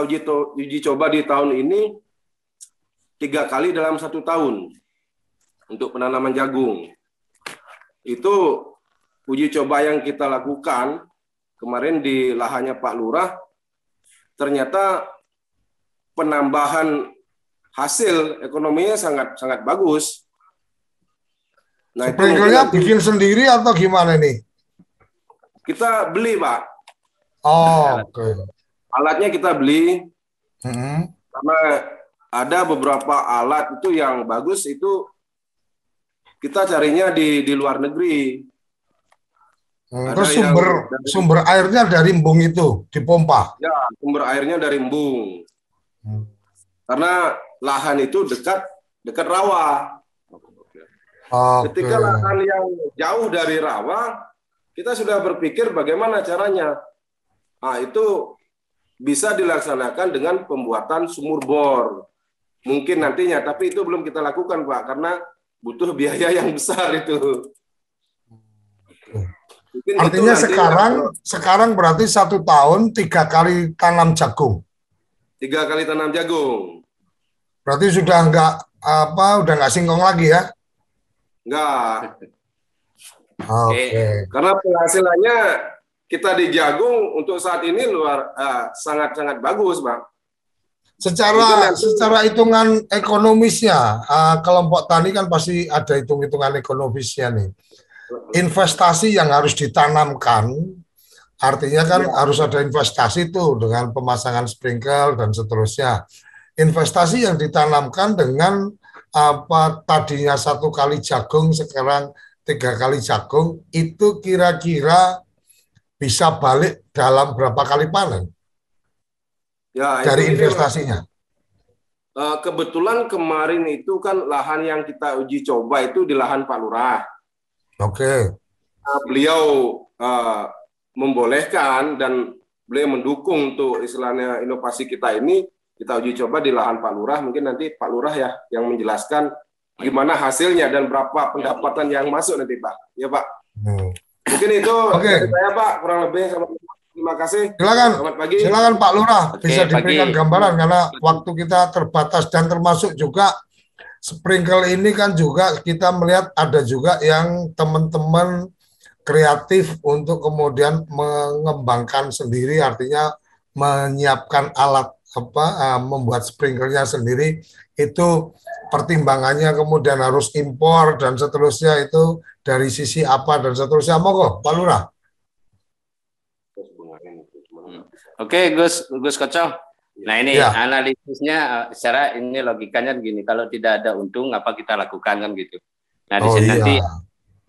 uji coba di tahun ini 3 kali dalam 1 tahun untuk penanaman jagung. Itu uji coba yang kita lakukan kemarin di lahannya Pak Lurah, ternyata penambahan hasil ekonominya sangat bagus. Nah, sprinklernya bikin sendiri atau gimana nih? Kita beli, Pak. Oh, oke. Alatnya kita beli, karena ada beberapa alat itu yang bagus itu kita carinya di luar negeri. Terus sumber airnya dari embung itu dipompa? Ya, sumber airnya dari embung. Karena lahan itu dekat rawa. Ketika lahan yang jauh dari rawa, kita sudah berpikir bagaimana caranya. Nah, itu bisa dilaksanakan dengan pembuatan sumur bor. Mungkin nantinya, tapi itu belum kita lakukan, Pak, karena butuh biaya yang besar itu. Mungkin artinya itu sekarang berarti 1 tahun 3 kali tanam jagung. 3 kali tanam jagung. Berarti sudah nggak singkong lagi ya? Enggak. Oke. Karena penghasilannya kita di jagung untuk saat ini sangat bagus, Bang. Secara hitungan ekonomisnya, kelompok tani kan pasti ada hitungan ekonomisnya nih. Investasi yang harus ditanamkan, artinya kan harus ada investasi tuh dengan pemasangan sprinkle dan seterusnya. Investasi yang ditanamkan dengan tadinya 1 kali jagung, sekarang 3 kali jagung, itu kira-kira bisa balik dalam berapa kali panen? Ya, dari investasinya. Kebetulan kemarin itu kan lahan yang kita uji coba itu di lahan Pak Lurah. Oke. Beliau membolehkan dan beliau mendukung untuk istilahnya inovasi kita ini, kita uji coba di lahan Pak Lurah. Mungkin nanti Pak Lurah ya yang menjelaskan gimana hasilnya dan berapa pendapatan yang masuk nanti, Pak. Ya, Pak. Mungkin itu dari saya, Pak, kurang lebih. Terima kasih. Silakan Pak Lurah, bisa diberikan gambaran karena waktu kita terbatas dan termasuk juga sprinkle ini kan juga kita melihat ada juga yang teman-teman kreatif untuk kemudian mengembangkan sendiri, artinya menyiapkan alat membuat sprinklernya sendiri, itu pertimbangannya kemudian harus impor dan seterusnya, itu dari sisi apa dan seterusnya. Monggo Pak Lurah. Oke, Gus Kocok. Nah, ini analisisnya secara ini logikanya begini, kalau tidak ada untung apa kita lakukan kan gitu. Nah, di sini nanti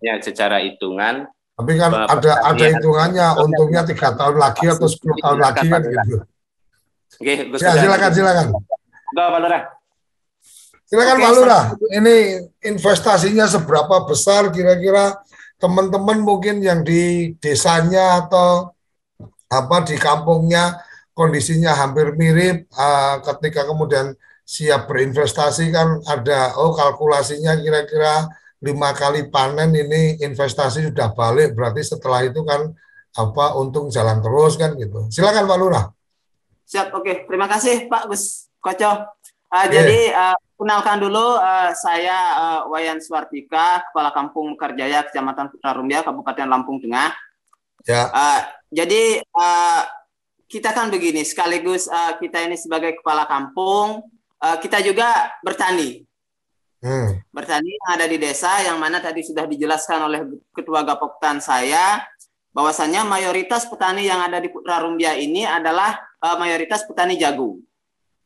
ya secara hitungan. Tapi kan ada hitungannya, untungnya 3 tahun lagi atau 10 tahun lagi kan gitu. Oke, Gus. Ya, silakan. Pak Lurah. Silakan Pak Lurah. Ini investasinya seberapa besar kira-kira teman-teman mungkin yang di desanya atau di kampungnya kondisinya hampir mirip, ketika kemudian siap berinvestasi kan ada kalkulasinya kira-kira 5 kali panen ini investasi sudah balik, berarti setelah itu kan untung jalan terus kan gitu. Silakan Pak Lurah. Siap, oke. Terima kasih Pak Gus Kocok. Jadi kenalkan dulu, saya Wayan Swartika, Kepala Kampung Mekarjaya, Kecamatan Putra Rumbia, Kabupaten Lampung Tengah. Ya. Jadi kita kan begini, sekaligus kita ini sebagai kepala kampung, kita juga bertani. Bertani yang ada di desa, yang mana tadi sudah dijelaskan oleh Ketua Gapoktan saya, bahwasannya mayoritas petani yang ada di Putra Rumbia ini adalah mayoritas petani jagung.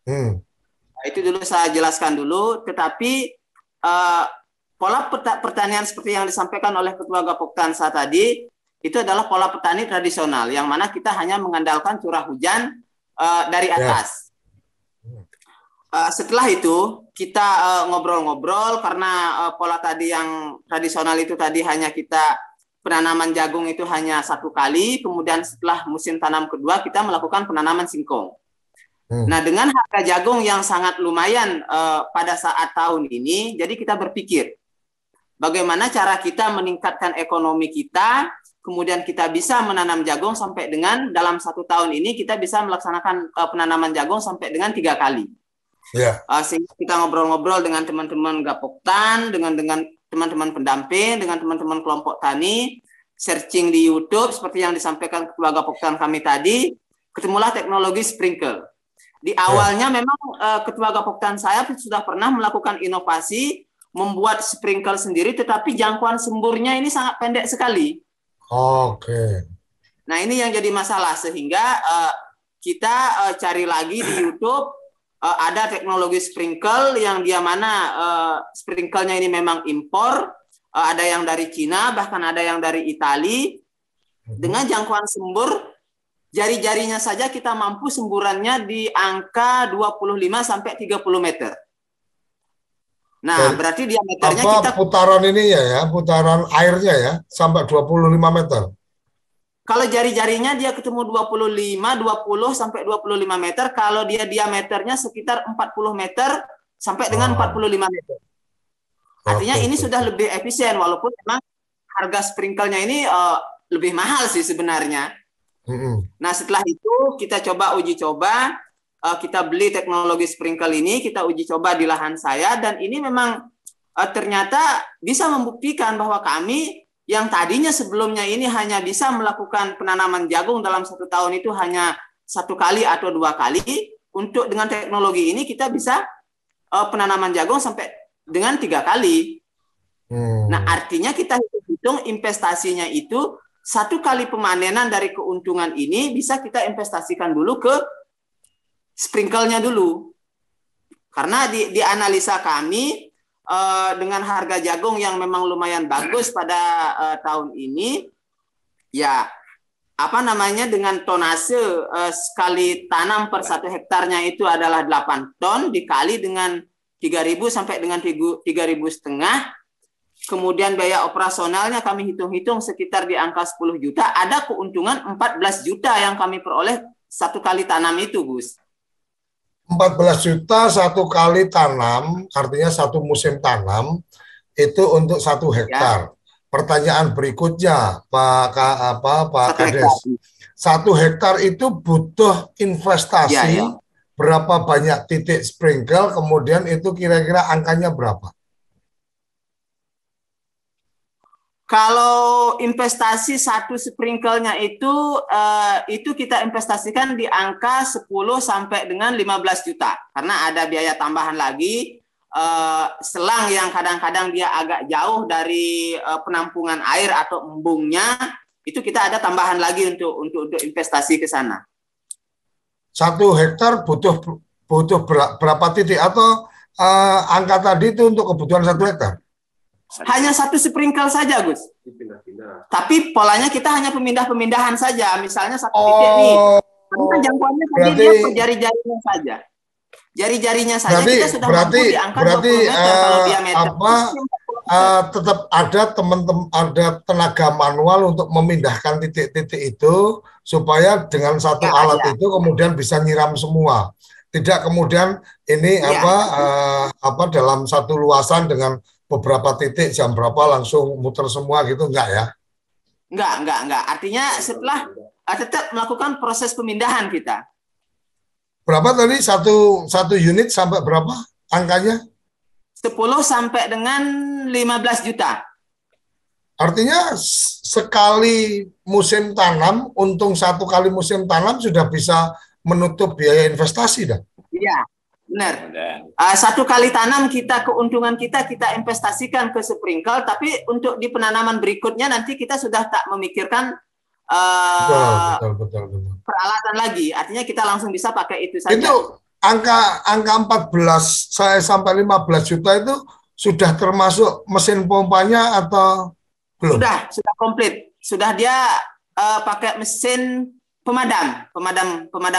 Nah, itu dulu saya jelaskan dulu, tetapi pola pertanian seperti yang disampaikan oleh Ketua Gapoktansa tadi, itu adalah pola petani tradisional, yang mana kita hanya mengandalkan curah hujan dari atas. Setelah itu, kita ngobrol-ngobrol, karena pola tadi yang tradisional itu tadi hanya kita, penanaman jagung itu hanya 1 kali, kemudian setelah musim tanam kedua, kita melakukan penanaman singkong. Nah, dengan harga jagung yang sangat lumayan pada saat tahun ini, jadi kita berpikir, bagaimana cara kita meningkatkan ekonomi kita, kemudian kita bisa menanam jagung sampai dengan dalam 1 tahun ini kita bisa melaksanakan penanaman jagung sampai dengan 3 kali. Sehingga kita ngobrol-ngobrol dengan teman-teman Gapoktan, dengan teman-teman pendamping, dengan teman-teman kelompok tani, searching di YouTube seperti yang disampaikan Ketua Gapoktan kami tadi, ketemulah teknologi sprinkle. Di awalnya memang Ketua Gapoktan saya sudah pernah melakukan inovasi membuat sprinkle sendiri, tetapi jangkauan semburnya ini sangat pendek sekali. Nah, ini yang jadi masalah, sehingga kita cari lagi di YouTube, ada teknologi sprinkle yang dia mana sprinklenya ini memang impor, ada yang dari Cina, bahkan ada yang dari Itali. Dengan jangkauan sembur, jari-jarinya saja kita mampu semburannya di angka 25 sampai 30 meter. Nah, berarti diameternya kita putaran ininya ya, putaran airnya ya, sampai 25 meter. Kalau jari-jarinya dia ketemu 20 sampai 25 meter, kalau dia diameternya sekitar 40 meter sampai dengan 45 meter. Artinya ini sudah lebih efisien, walaupun memang harga sprinklenya ini lebih mahal sih sebenarnya. Nah, setelah itu kita coba uji coba, kita beli teknologi sprinkle ini, kita uji coba di lahan saya, dan ini memang ternyata bisa membuktikan bahwa kami yang tadinya sebelumnya ini hanya bisa melakukan penanaman jagung dalam 1 tahun itu hanya 1 kali atau 2 kali, untuk dengan teknologi ini kita bisa penanaman jagung sampai dengan 3 kali. Nah, artinya kita hitung investasinya itu 1 kali pemanenan dari keuntungan ini bisa kita investasikan dulu ke sprinklenya dulu. Karena di analisa kami dengan harga jagung yang memang lumayan bagus pada tahun ini, ya dengan tonase sekali tanam per 1 hektarnya itu adalah 8 ton dikali dengan 3.000 sampai dengan 3.500, kemudian biaya operasionalnya kami hitung-hitung sekitar di angka 10 juta, ada keuntungan 14 juta yang kami peroleh 1 kali tanam itu, Gus. 14 juta 1 kali tanam, artinya 1 musim tanam itu untuk 1 hektar. Pertanyaan berikutnya, Pak Kades, 1 hektar itu butuh investasi berapa banyak titik sprinkle, kemudian itu kira-kira angkanya berapa? Kalau investasi 1 sprinklenya itu kita investasikan di angka 10 sampai dengan 15 juta. Karena ada biaya tambahan lagi, selang yang kadang-kadang dia agak jauh dari penampungan air atau embungnya, itu kita ada tambahan lagi untuk investasi ke sana. 1 hektar butuh berapa titik, atau angka tadi itu untuk kebutuhan 1 hektar? Hanya 1 sprinkle saja, Gus. Tapi polanya kita hanya pemindahan saja. Misalnya 1 titik nih. Karena jangkauannya tadi dia per jari-jarinya saja. Jari-jarinya saja kita sudah mampu di angka 20 meter kalau diameter. Tetap ada ada tenaga manual untuk memindahkan titik-titik itu supaya dengan 1 alat itu kemudian bisa nyiram semua. Tidak kemudian ini dalam 1 luasan dengan beberapa titik jam berapa langsung muter semua gitu, enggak ya? Enggak. Artinya setelah tetap melakukan proses pemindahan kita. Berapa tadi satu unit sampai berapa angkanya? 10 sampai dengan 15 juta. Artinya sekali musim tanam, untung 1 kali musim tanam sudah bisa menutup biaya investasi dah. Iya. Benar. 1 kali tanam keuntungan kita investasikan ke sprinkle, tapi untuk di penanaman berikutnya nanti kita sudah tak memikirkan betul. peralatan lagi. Artinya kita langsung bisa pakai itu saja. Itu angka 14 sampai 15 juta itu sudah termasuk mesin pompanya atau belum? Sudah komplit. Sudah dia pakai mesin pemadam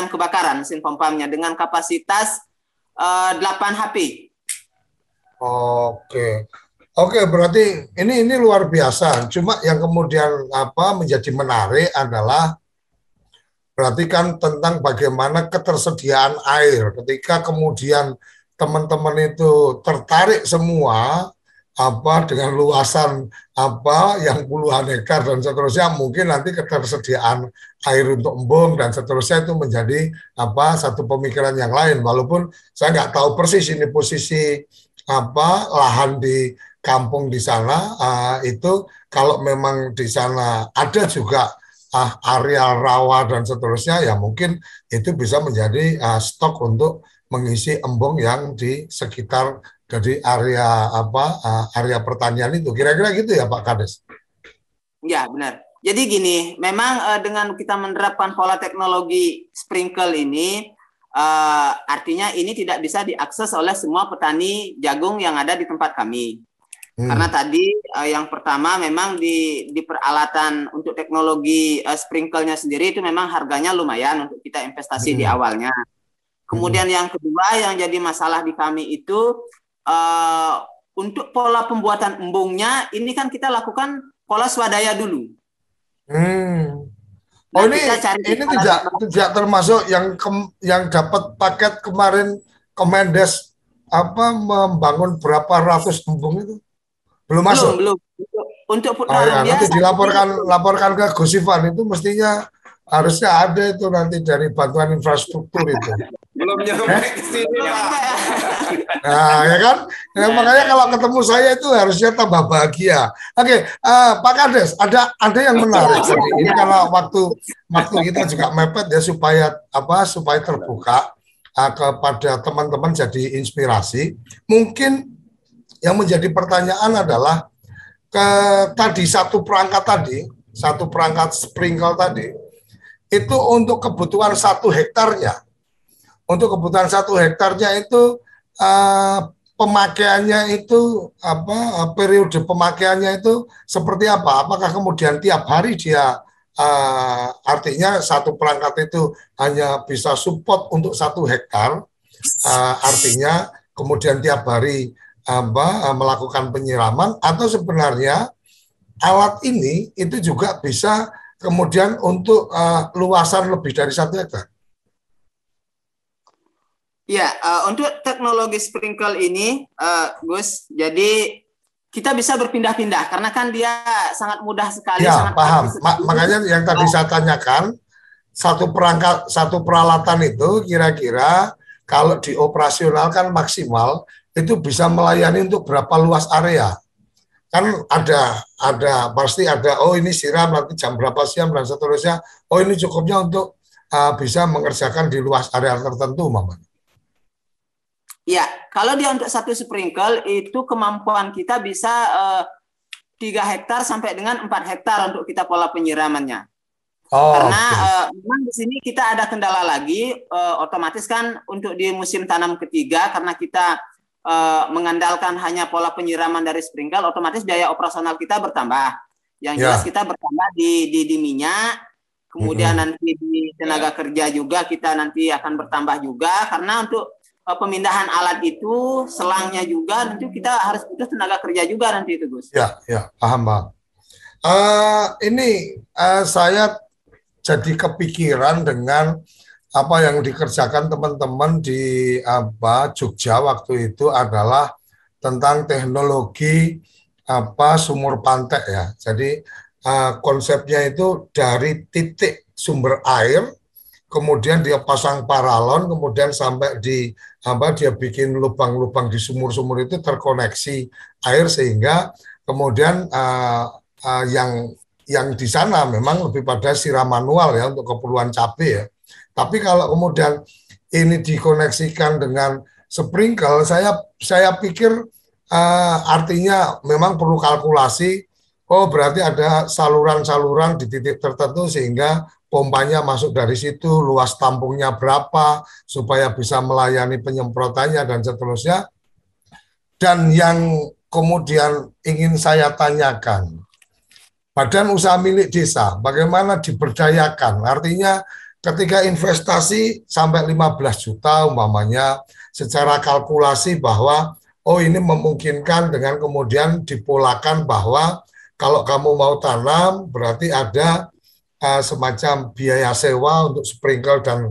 kebakaran, mesin pompanya dengan kapasitas 8 HP. Oke, berarti ini luar biasa. Cuma yang kemudian menjadi menarik adalah berarti kan tentang bagaimana ketersediaan air. Ketika kemudian teman-teman itu tertarik semua dengan luasan yang puluhan hektar dan seterusnya, mungkin nanti ketersediaan air untuk embung dan seterusnya itu menjadi satu pemikiran yang lain. Walaupun saya nggak tahu persis ini posisi lahan di kampung di sana, itu kalau memang di sana ada juga area rawa dan seterusnya, ya mungkin itu bisa menjadi stok untuk mengisi embung yang di sekitar dari area area pertanian itu. Kira-kira gitu ya Pak Kades? Ya, benar. Jadi gini, memang dengan kita menerapkan pola teknologi sprinkle ini, artinya ini tidak bisa diakses oleh semua petani jagung yang ada di tempat kami. Karena tadi yang pertama memang di peralatan untuk teknologi sprinkle-nya sendiri itu memang harganya lumayan untuk kita investasi di awalnya. Kemudian yang kedua yang jadi masalah di kami itu untuk pola pembuatan embungnya ini kan kita lakukan pola swadaya dulu. Ini tidak termasuk yang dapat paket kemarin Kemendes membangun berapa ratus embung itu? Belum masuk? Belum. Untuk nanti dilaporkan ke Gus Ivan, itu mestinya harusnya ada itu nanti dari bantuan infrastruktur itu. Belum nyampe ke sini, Pak. Nah, ya kan? Ya, makanya kalau ketemu saya itu harusnya tambah bahagia. Oke, Pak Kades, ada yang menarik. Ini kalau waktu kita juga mepet ya supaya terbuka kepada teman-teman jadi inspirasi. Mungkin yang menjadi pertanyaan adalah satu perangkat sprinkle tadi itu untuk kebutuhan 1 hektarnya. Untuk kebutuhan 1 hektarnya itu pemakaiannya itu periode pemakaiannya itu seperti apa? Apakah kemudian tiap hari dia artinya satu perangkat itu hanya bisa support untuk 1 hektar, artinya kemudian tiap hari melakukan penyiraman, atau sebenarnya alat ini itu juga bisa kemudian untuk luasan lebih dari 1 hektar? Ya, untuk teknologi sprinkle ini, Gus, jadi kita bisa berpindah-pindah karena kan dia sangat mudah sekali. Ya, sangat paham. Makanya yang tadi saya tanyakan, satu peralatan itu kira-kira kalau dioperasionalkan maksimal itu bisa melayani untuk berapa luas area? Kan pasti ada, ini siram nanti jam berapa siang dan seterusnya. Ini cukupnya untuk bisa mengerjakan di luas area tertentu, Mama. Ya, kalau dia untuk 1 sprinkle itu kemampuan kita bisa 3 hektar sampai dengan 4 hektar untuk kita pola penyiramannya. Karena memang di sini kita ada kendala lagi, otomatis kan untuk di musim tanam ketiga karena kita mengandalkan hanya pola penyiraman dari sprinkle, otomatis biaya operasional kita bertambah. Yang jelas kita bertambah di minyak, kemudian nanti di tenaga kerja juga kita nanti akan bertambah juga karena untuk pemindahan alat itu selangnya juga nanti kita harus butuh tenaga kerja juga nanti itu, Gus. Ya, paham, Bang. Saya jadi kepikiran dengan apa yang dikerjakan teman-teman di Jogja waktu itu adalah tentang teknologi sumur pantek ya. Jadi konsepnya itu dari titik sumber air, kemudian dia pasang paralon, kemudian sampai dia bikin lubang-lubang di sumur-sumur itu terkoneksi air sehingga kemudian yang di sana memang lebih pada siram manual ya untuk keperluan cabai ya. Tapi kalau kemudian ini dikoneksikan dengan sprinkle, saya pikir artinya memang perlu kalkulasi. Berarti ada saluran-saluran di titik tertentu sehingga pompanya masuk dari situ, luas tampungnya berapa supaya bisa melayani penyemprotannya dan seterusnya. Dan yang kemudian ingin saya tanyakan, badan usaha milik desa, bagaimana diberdayakan? Artinya ketika investasi sampai 15 juta umpamanya, secara kalkulasi bahwa oh ini memungkinkan dengan kemudian dipolakan bahwa kalau kamu mau tanam berarti ada semacam biaya sewa untuk sprinkle dan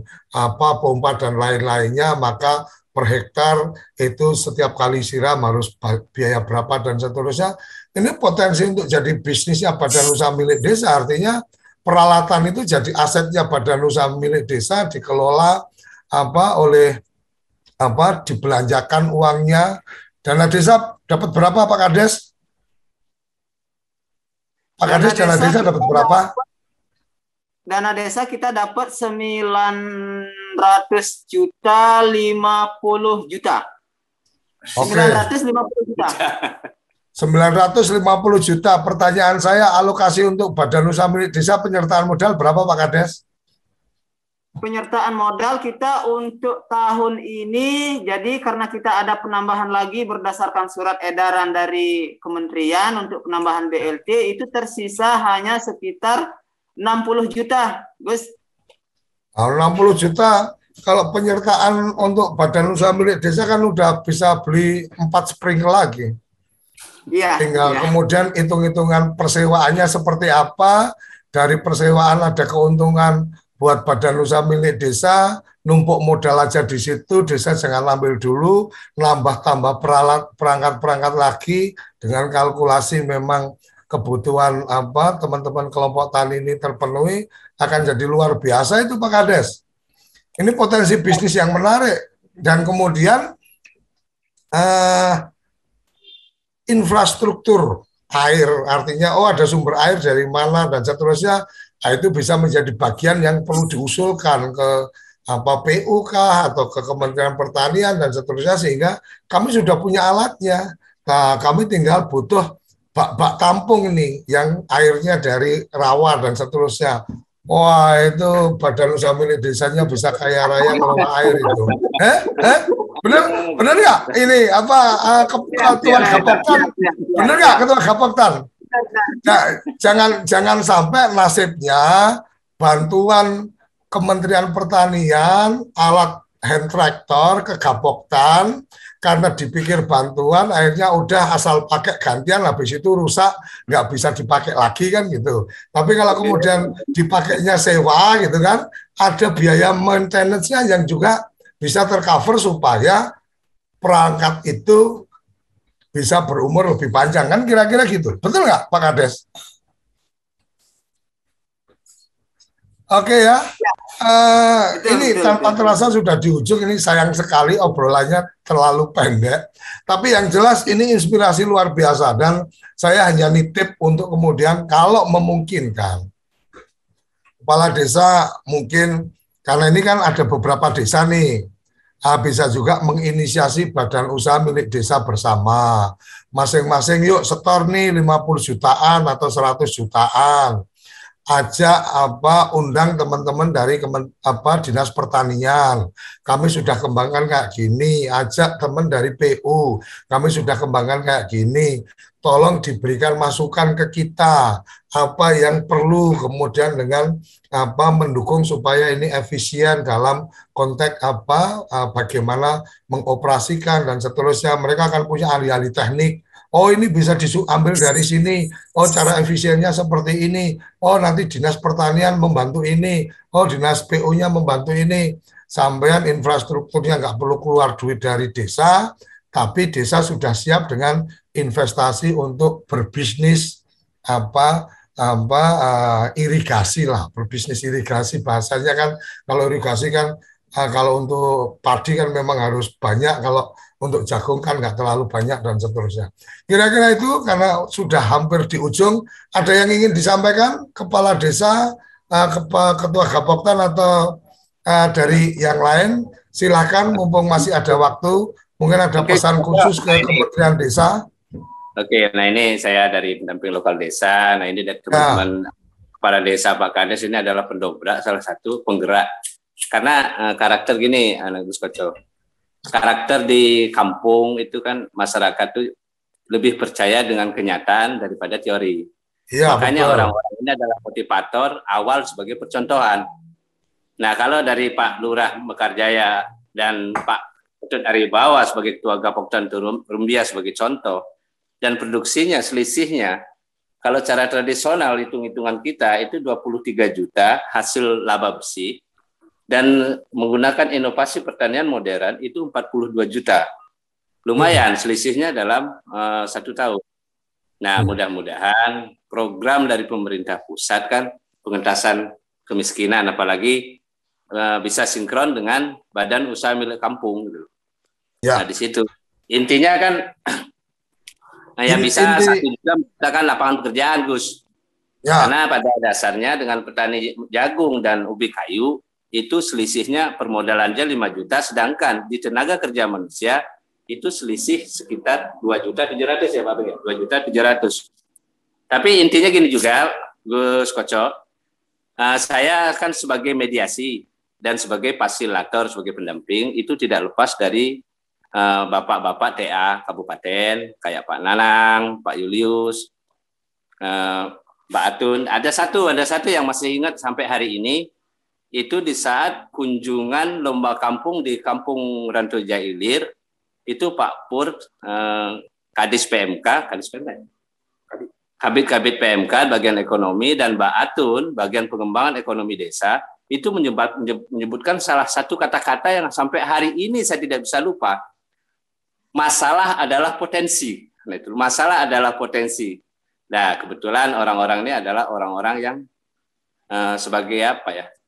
pompa dan lain-lainnya, maka per hektar itu setiap kali siram harus biaya berapa dan seterusnya. Ini potensi untuk jadi bisnisnya badan usaha milik desa, artinya peralatan itu jadi asetnya badan usaha milik desa, dikelola oleh dibelanjakan uangnya. Dana desa dapat berapa Pak Kades? Pak Kades, dana desa dapat berapa? Dana desa kita dapat 900 juta 50 juta. Oke. 950 juta. 950 juta. Pertanyaan saya, alokasi untuk badan usaha milik desa penyertaan modal berapa Pak Kades? Penyertaan modal kita untuk tahun ini, jadi karena kita ada penambahan lagi berdasarkan surat edaran dari kementerian untuk penambahan BLT, itu tersisa hanya sekitar 60 juta, Gus. 60 juta. Kalau penyertaan untuk badan usaha milik desa kan udah bisa beli 4 sprinkle lagi. Iya. Tinggal kemudian hitung-hitungan persewaannya seperti apa. Dari persewaan ada keuntungan buat badan usaha milik desa, numpuk modal aja di situ, desa jangan ambil dulu, nambah tambah perangkat-perangkat lagi dengan kalkulasi memang kebutuhan teman-teman kelompok tani ini terpenuhi, akan jadi luar biasa itu Pak Kades. Ini potensi bisnis yang menarik. Dan kemudian infrastruktur air, artinya ada sumber air dari mana dan seterusnya, itu bisa menjadi bagian yang perlu diusulkan ke PU kah atau ke Kementerian Pertanian dan seterusnya, sehingga kami sudah punya alatnya. Nah, kami tinggal butuh bak-bak tampung ini yang airnya dari rawa dan seterusnya. Wah, itu badan usaha milik desanya bisa kaya raya ngelola air itu. Bener nggak? Ini ketua Gapoktan? Bener nggak ketua Gapoktan? Nah, jangan sampai nasibnya bantuan Kementerian Pertanian alat hand tractor ke Gapoktan karena dipikir bantuan, akhirnya udah asal pakai gantian, habis itu rusak, nggak bisa dipakai lagi kan gitu. Tapi kalau kemudian dipakainya sewa gitu kan, ada biaya maintenance-nya yang juga bisa tercover supaya perangkat itu bisa berumur lebih panjang kan, kira-kira gitu. Betul nggak Pak Kades? Oke ya. Ini tanpa terasa sudah di ujung, ini sayang sekali obrolannya terlalu pendek. Tapi yang jelas ini inspirasi luar biasa dan saya hanya nitip untuk kemudian kalau memungkinkan kepala desa mungkin, karena ini kan ada beberapa desa nih, bisa juga menginisiasi badan usaha milik desa bersama. Masing-masing yuk setor nih 50 jutaan atau 100 jutaan. Ajak undang teman-teman dari Dinas Pertanian, kami sudah kembangkan kayak gini, ajak teman dari PU, kami sudah kembangkan kayak gini, tolong diberikan masukan ke kita apa yang perlu, kemudian dengan mendukung supaya ini efisien dalam konteks bagaimana mengoperasikan dan seterusnya. Mereka akan punya ahli-ahli teknik. Oh, ini bisa diambil dari sini. Oh, cara efisiennya seperti ini. Oh, nanti Dinas Pertanian membantu ini. Oh, Dinas PU-nya membantu ini. Sampean infrastrukturnya nggak perlu keluar duit dari desa, tapi desa sudah siap dengan investasi untuk berbisnis irigasi lah, berbisnis irigasi bahasanya kan. Kalau irigasi kan, kalau untuk padi kan memang harus banyak, kalau untuk jagung kan nggak terlalu banyak dan seterusnya. Kira-kira itu karena sudah hampir di ujung, ada yang ingin disampaikan Kepala Desa, Ketua Gapoktan atau dari yang lain? Silakan, mumpung masih ada waktu. Mungkin ada pesan khusus ke Kementerian Desa. Oke, nah ini saya dari pendamping lokal desa. Nah ini dari teman-teman Kepala Desa Pak Kades ini adalah pendobrak, salah satu penggerak. Karena karakter gini, Gus Koco. karakter di kampung itu kan masyarakat tuh lebih percaya dengan kenyataan daripada teori. Iya, Makanya betul. orang-orang ini adalah motivator awal sebagai percontohan. Nah, kalau dari Pak Lurah Mekarjaya dan Pak Ketut Aribawa sebagai Ketua Gapoktan Rumbia sebagai contoh, dan produksinya, selisihnya, kalau cara tradisional hitung-hitungan kita itu 23 juta hasil laba bersih, dan menggunakan inovasi pertanian modern itu 42 juta. Lumayan selisihnya dalam 1 tahun. Nah, mudah-mudahan program dari pemerintah pusat kan pengentasan kemiskinan, apalagi bisa sinkron dengan badan usaha milik kampung. Gitu. Ya. Nah, di situ intinya kan yang bisa 1 juta menciptakan lapangan pekerjaan, Gus. Ya. Karena pada dasarnya dengan petani jagung dan ubi kayu itu selisihnya permodalannya 5 juta, sedangkan di tenaga kerja manusia itu selisih sekitar 2.700.000 ya Pak Beng, 2.700.000. Tapi intinya gini juga, Gus Koco, saya kan sebagai mediasi dan sebagai fasilitator, sebagai pendamping, itu tidak lepas dari bapak-bapak TA kabupaten, kayak Pak Nanang, Pak Julius, Mbak Atun. Ada satu yang masih ingat sampai hari ini, itu di saat kunjungan lomba kampung di Kampung Rantau Jailir, itu Pak Pur, Kadis PMK, Kabit PMK bagian ekonomi, dan Mbak Atun bagian pengembangan ekonomi desa, itu menyebutkan salah satu kata-kata yang sampai hari ini saya tidak bisa lupa. Masalah adalah potensi. Nah, itu masalah adalah potensi. Nah, kebetulan orang-orang ini adalah orang-orang yang sebagai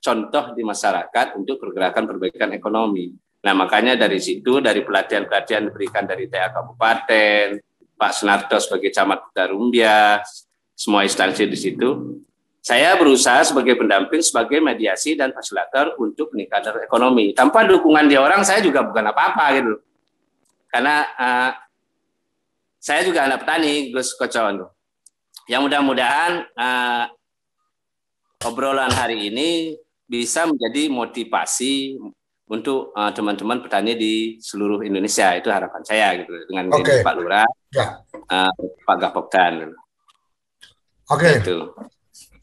contoh di masyarakat untuk pergerakan perbaikan ekonomi. Nah, makanya dari situ, dari pelatihan-pelatihan diberikan dari TA Kabupaten, Pak Sunarto sebagai Camat Kota Rumbia, semua instansi di situ, saya berusaha sebagai pendamping, sebagai mediasi dan fasilitator untuk peningkatan ekonomi. Tanpa dukungan dia orang, saya juga bukan apa-apa gitu. Karena saya juga anak petani, Gus Koco. Yang mudah-mudahan obrolan hari ini bisa menjadi motivasi untuk teman-teman petani di seluruh Indonesia. Itu harapan saya gitu, dengan Pak Lurah, Pak Gapoktan.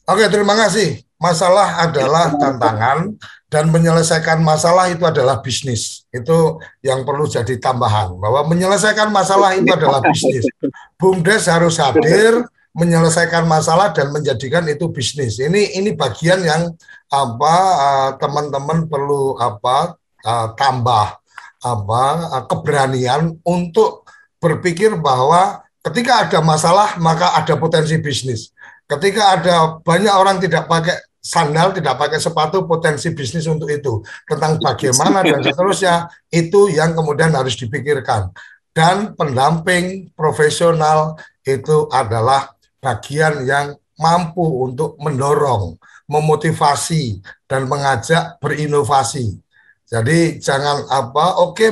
Oke, terima kasih. Masalah adalah tantangan dan menyelesaikan masalah itu adalah bisnis. Itu yang perlu jadi tambahan, bahwa menyelesaikan masalah itu adalah bisnis. BUMDes harus hadir menyelesaikan masalah dan menjadikan itu bisnis. Ini bagian yang teman-teman perlu tambah keberanian untuk berpikir bahwa ketika ada masalah maka ada potensi bisnis. Ketika ada banyak orang tidak pakai sandal, tidak pakai sepatu, potensi bisnis untuk itu. Tentang bagaimana dan seterusnya, itu yang kemudian harus dipikirkan. Dan pendamping profesional itu adalah bagian yang mampu untuk mendorong, memotivasi, dan mengajak berinovasi. Jadi jangan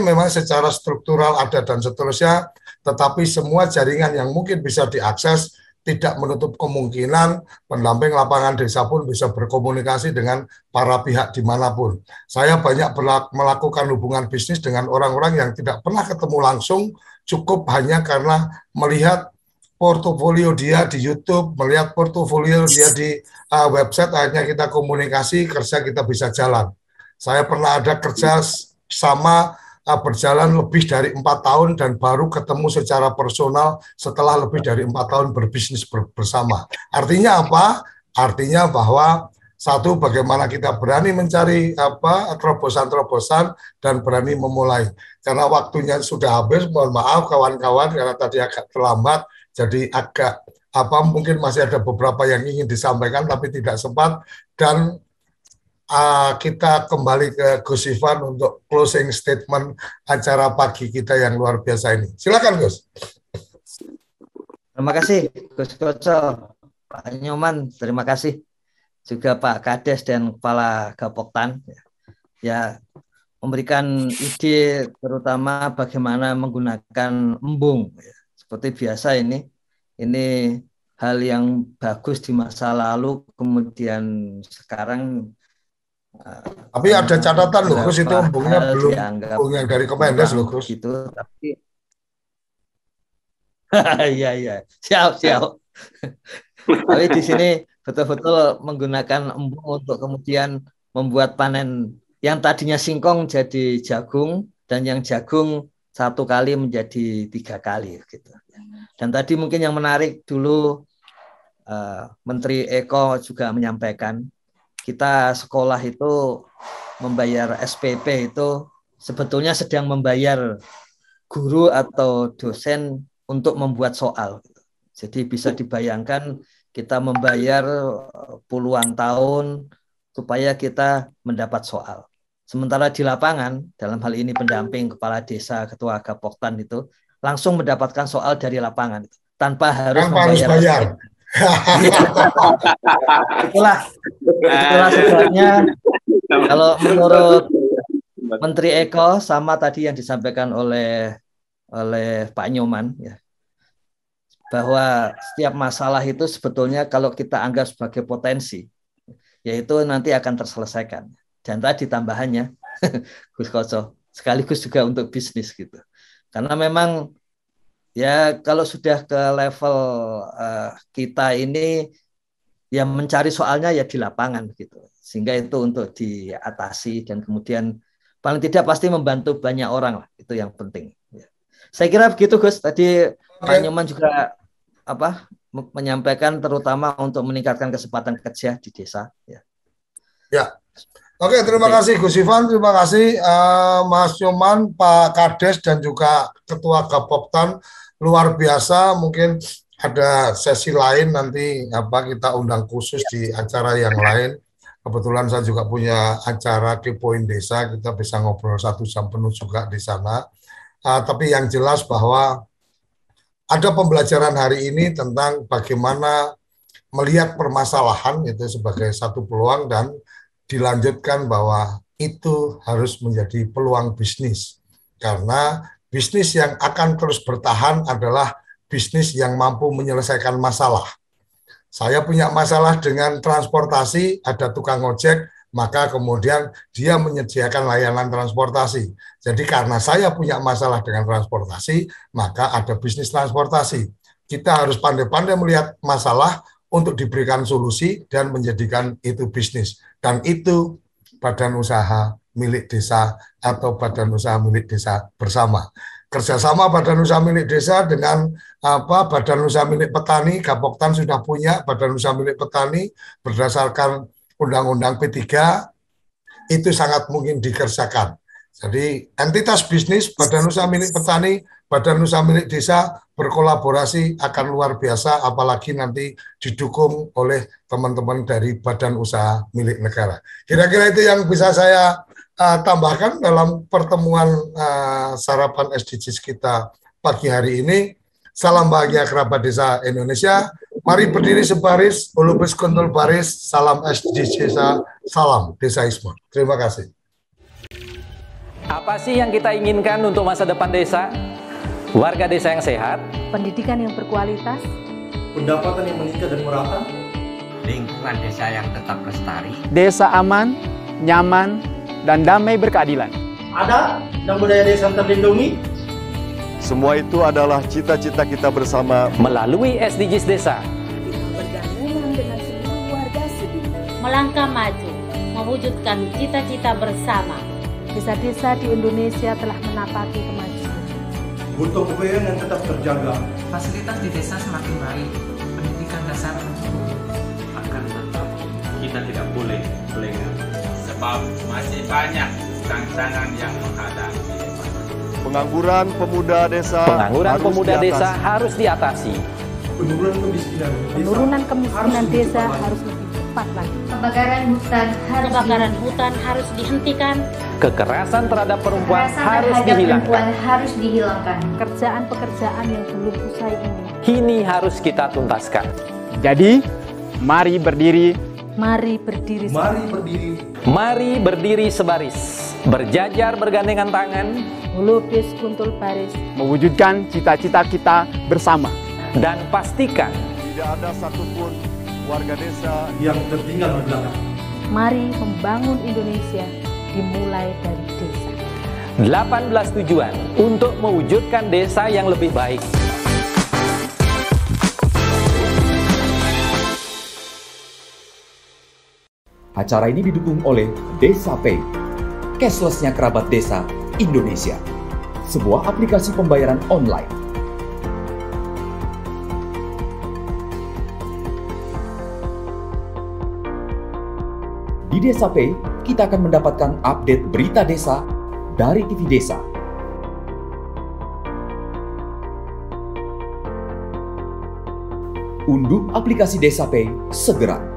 memang secara struktural ada dan seterusnya, tetapi semua jaringan yang mungkin bisa diakses tidak menutup kemungkinan pendamping lapangan desa pun bisa berkomunikasi dengan para pihak dimanapun. Saya banyak melakukan hubungan bisnis dengan orang-orang yang tidak pernah ketemu langsung, cukup hanya karena melihat portofolio dia di YouTube, melihat portofolio dia di website, akhirnya kita komunikasi, kerja kita bisa jalan. Saya pernah ada kerja sama berjalan lebih dari 4 tahun dan baru ketemu secara personal setelah lebih dari 4 tahun berbisnis bersama. Artinya apa? Artinya bahwa satu, bagaimana kita berani mencari terobosan-terobosan dan berani memulai. Karena waktunya sudah habis, mohon maaf kawan-kawan karena tadi agak terlambat, jadi agak mungkin masih ada beberapa yang ingin disampaikan tapi tidak sempat, dan kita kembali ke Gus Ivan untuk closing statement acara pagi kita yang luar biasa ini. Silakan Gus. Terima kasih Gus Koco, Pak Nyoman, terima kasih juga Pak Kades dan Kepala Gapoktan ya memberikan ide terutama bagaimana menggunakan embung. Seperti biasa ini hal yang bagus di masa lalu kemudian sekarang Tapi ada catatan loh Gus, itu embungnya belum embung yang dari Kemendes loh Gus. Gitu, tapi iya, siap. Tapi di sini betul-betul menggunakan embung untuk kemudian membuat panen yang tadinya singkong jadi jagung, dan yang jagung 1 kali menjadi 3 kali gitu. Dan tadi mungkin yang menarik dulu Menteri Eko juga menyampaikan, kita sekolah itu membayar SPP itu sebetulnya sedang membayar guru atau dosen untuk membuat soal. Jadi bisa dibayangkan kita membayar puluhan tahun supaya kita mendapat soal. Sementara di lapangan, dalam hal ini pendamping kepala desa, ketua Gapoktan itu langsung mendapatkan soal dari lapangan tanpa harus membayar. Itulah sebabnya kalau menurut Menteri Eko sama tadi yang disampaikan oleh Pak Nyoman ya, bahwa setiap masalah itu sebetulnya kalau kita anggap sebagai potensi, yaitu nanti akan terselesaikan. Dan tadi tambahannya Gus Koco sekaligus juga untuk bisnis gitu. Karena memang ya kalau sudah ke level kita ini ya mencari soalnya ya di lapangan gitu. Sehingga itu untuk diatasi dan kemudian paling tidak pasti membantu banyak orang lah, itu yang penting. Ya. Saya kira begitu Gus. Tadi Pak Nyoman juga menyampaikan terutama untuk meningkatkan kesempatan kerja di desa. Ya. Oke, terima kasih Gus Ivan, terima kasih Mas Nyoman, Pak Kades dan juga Ketua Gapoktan, luar biasa. Mungkin ada sesi lain nanti kita undang khusus di acara yang lain. Kebetulan saya juga punya acara Kepoin Desa, kita bisa ngobrol 1 jam penuh juga di sana. Tapi yang jelas bahwa ada pembelajaran hari ini tentang bagaimana melihat permasalahan itu sebagai satu peluang dan dilanjutkan bahwa itu harus menjadi peluang bisnis. Karena bisnis yang akan terus bertahan adalah bisnis yang mampu menyelesaikan masalah. Saya punya masalah dengan transportasi, ada tukang ojek, maka kemudian dia menyediakan layanan transportasi. Jadi karena saya punya masalah dengan transportasi, maka ada bisnis transportasi. Kita harus pandai-pandai melihat masalah untuk diberikan solusi dan menjadikan itu bisnis. Dan itu badan usaha milik desa atau badan usaha milik desa bersama. Kerjasama badan usaha milik desa dengan badan usaha milik petani, Gapoktan sudah punya badan usaha milik petani berdasarkan Undang-Undang P3, itu sangat mungkin dikerjakan. Jadi entitas bisnis, badan usaha milik petani, badan usaha milik desa berkolaborasi akan luar biasa, apalagi nanti didukung oleh teman-teman dari badan usaha milik negara. Kira-kira itu yang bisa saya tambahkan dalam pertemuan sarapan SDGs kita pagi hari ini. Salam bahagia kerabat desa Indonesia. Mari berdiri sebaris, ulubis kuntul baris, salam SDGs desa, salam desaisme. Terima kasih. Apa sih yang kita inginkan untuk masa depan desa? Warga desa yang sehat, pendidikan yang berkualitas, pendapatan yang meningkat dan merata, lingkungan desa yang tetap lestari, desa aman, nyaman, dan damai berkeadilan. Adat dan budaya desa terlindungi. Semua itu adalah cita-cita kita bersama melalui SDGs desa. Bergandeng dengan seluruh warga sedunia. Melangkah maju, mewujudkan cita-cita bersama. Desa-desa di Indonesia telah menapaki kemajuan. Gotong royong yang tetap terjaga. Fasilitas di desa semakin baik, pendidikan dasar akan tetap kita tidak boleh lengah, sebab masih banyak tantangan yang menghadapi. Pengangguran pemuda desa harus diatasi. Penurunan kemiskinan desa harus lebih cepat lagi. Kebakaran hutan harus dihentikan. Kekerasan terhadap perempuan harus dihilangkan. Pekerjaan-pekerjaan yang belum usai ini kini harus kita tuntaskan. Jadi, mari berdiri. Mari berdiri. Mari berdiri sebaris. Berjajar bergandengan tangan. Melukis kuntul baris. Mewujudkan cita-cita kita bersama. Dan pastikan tidak ada satupun warga desa yang tertinggal di belakang. Mari membangun Indonesia dimulai dari desa. 18 tujuan untuk mewujudkan desa yang lebih baik. Acara ini didukung oleh Desa Pay, cashless-nya kerabat desa Indonesia, sebuah aplikasi pembayaran online. Di Desa Pay, kita akan mendapatkan update berita desa dari TV Desa. Unduh aplikasi Desa Pay segera.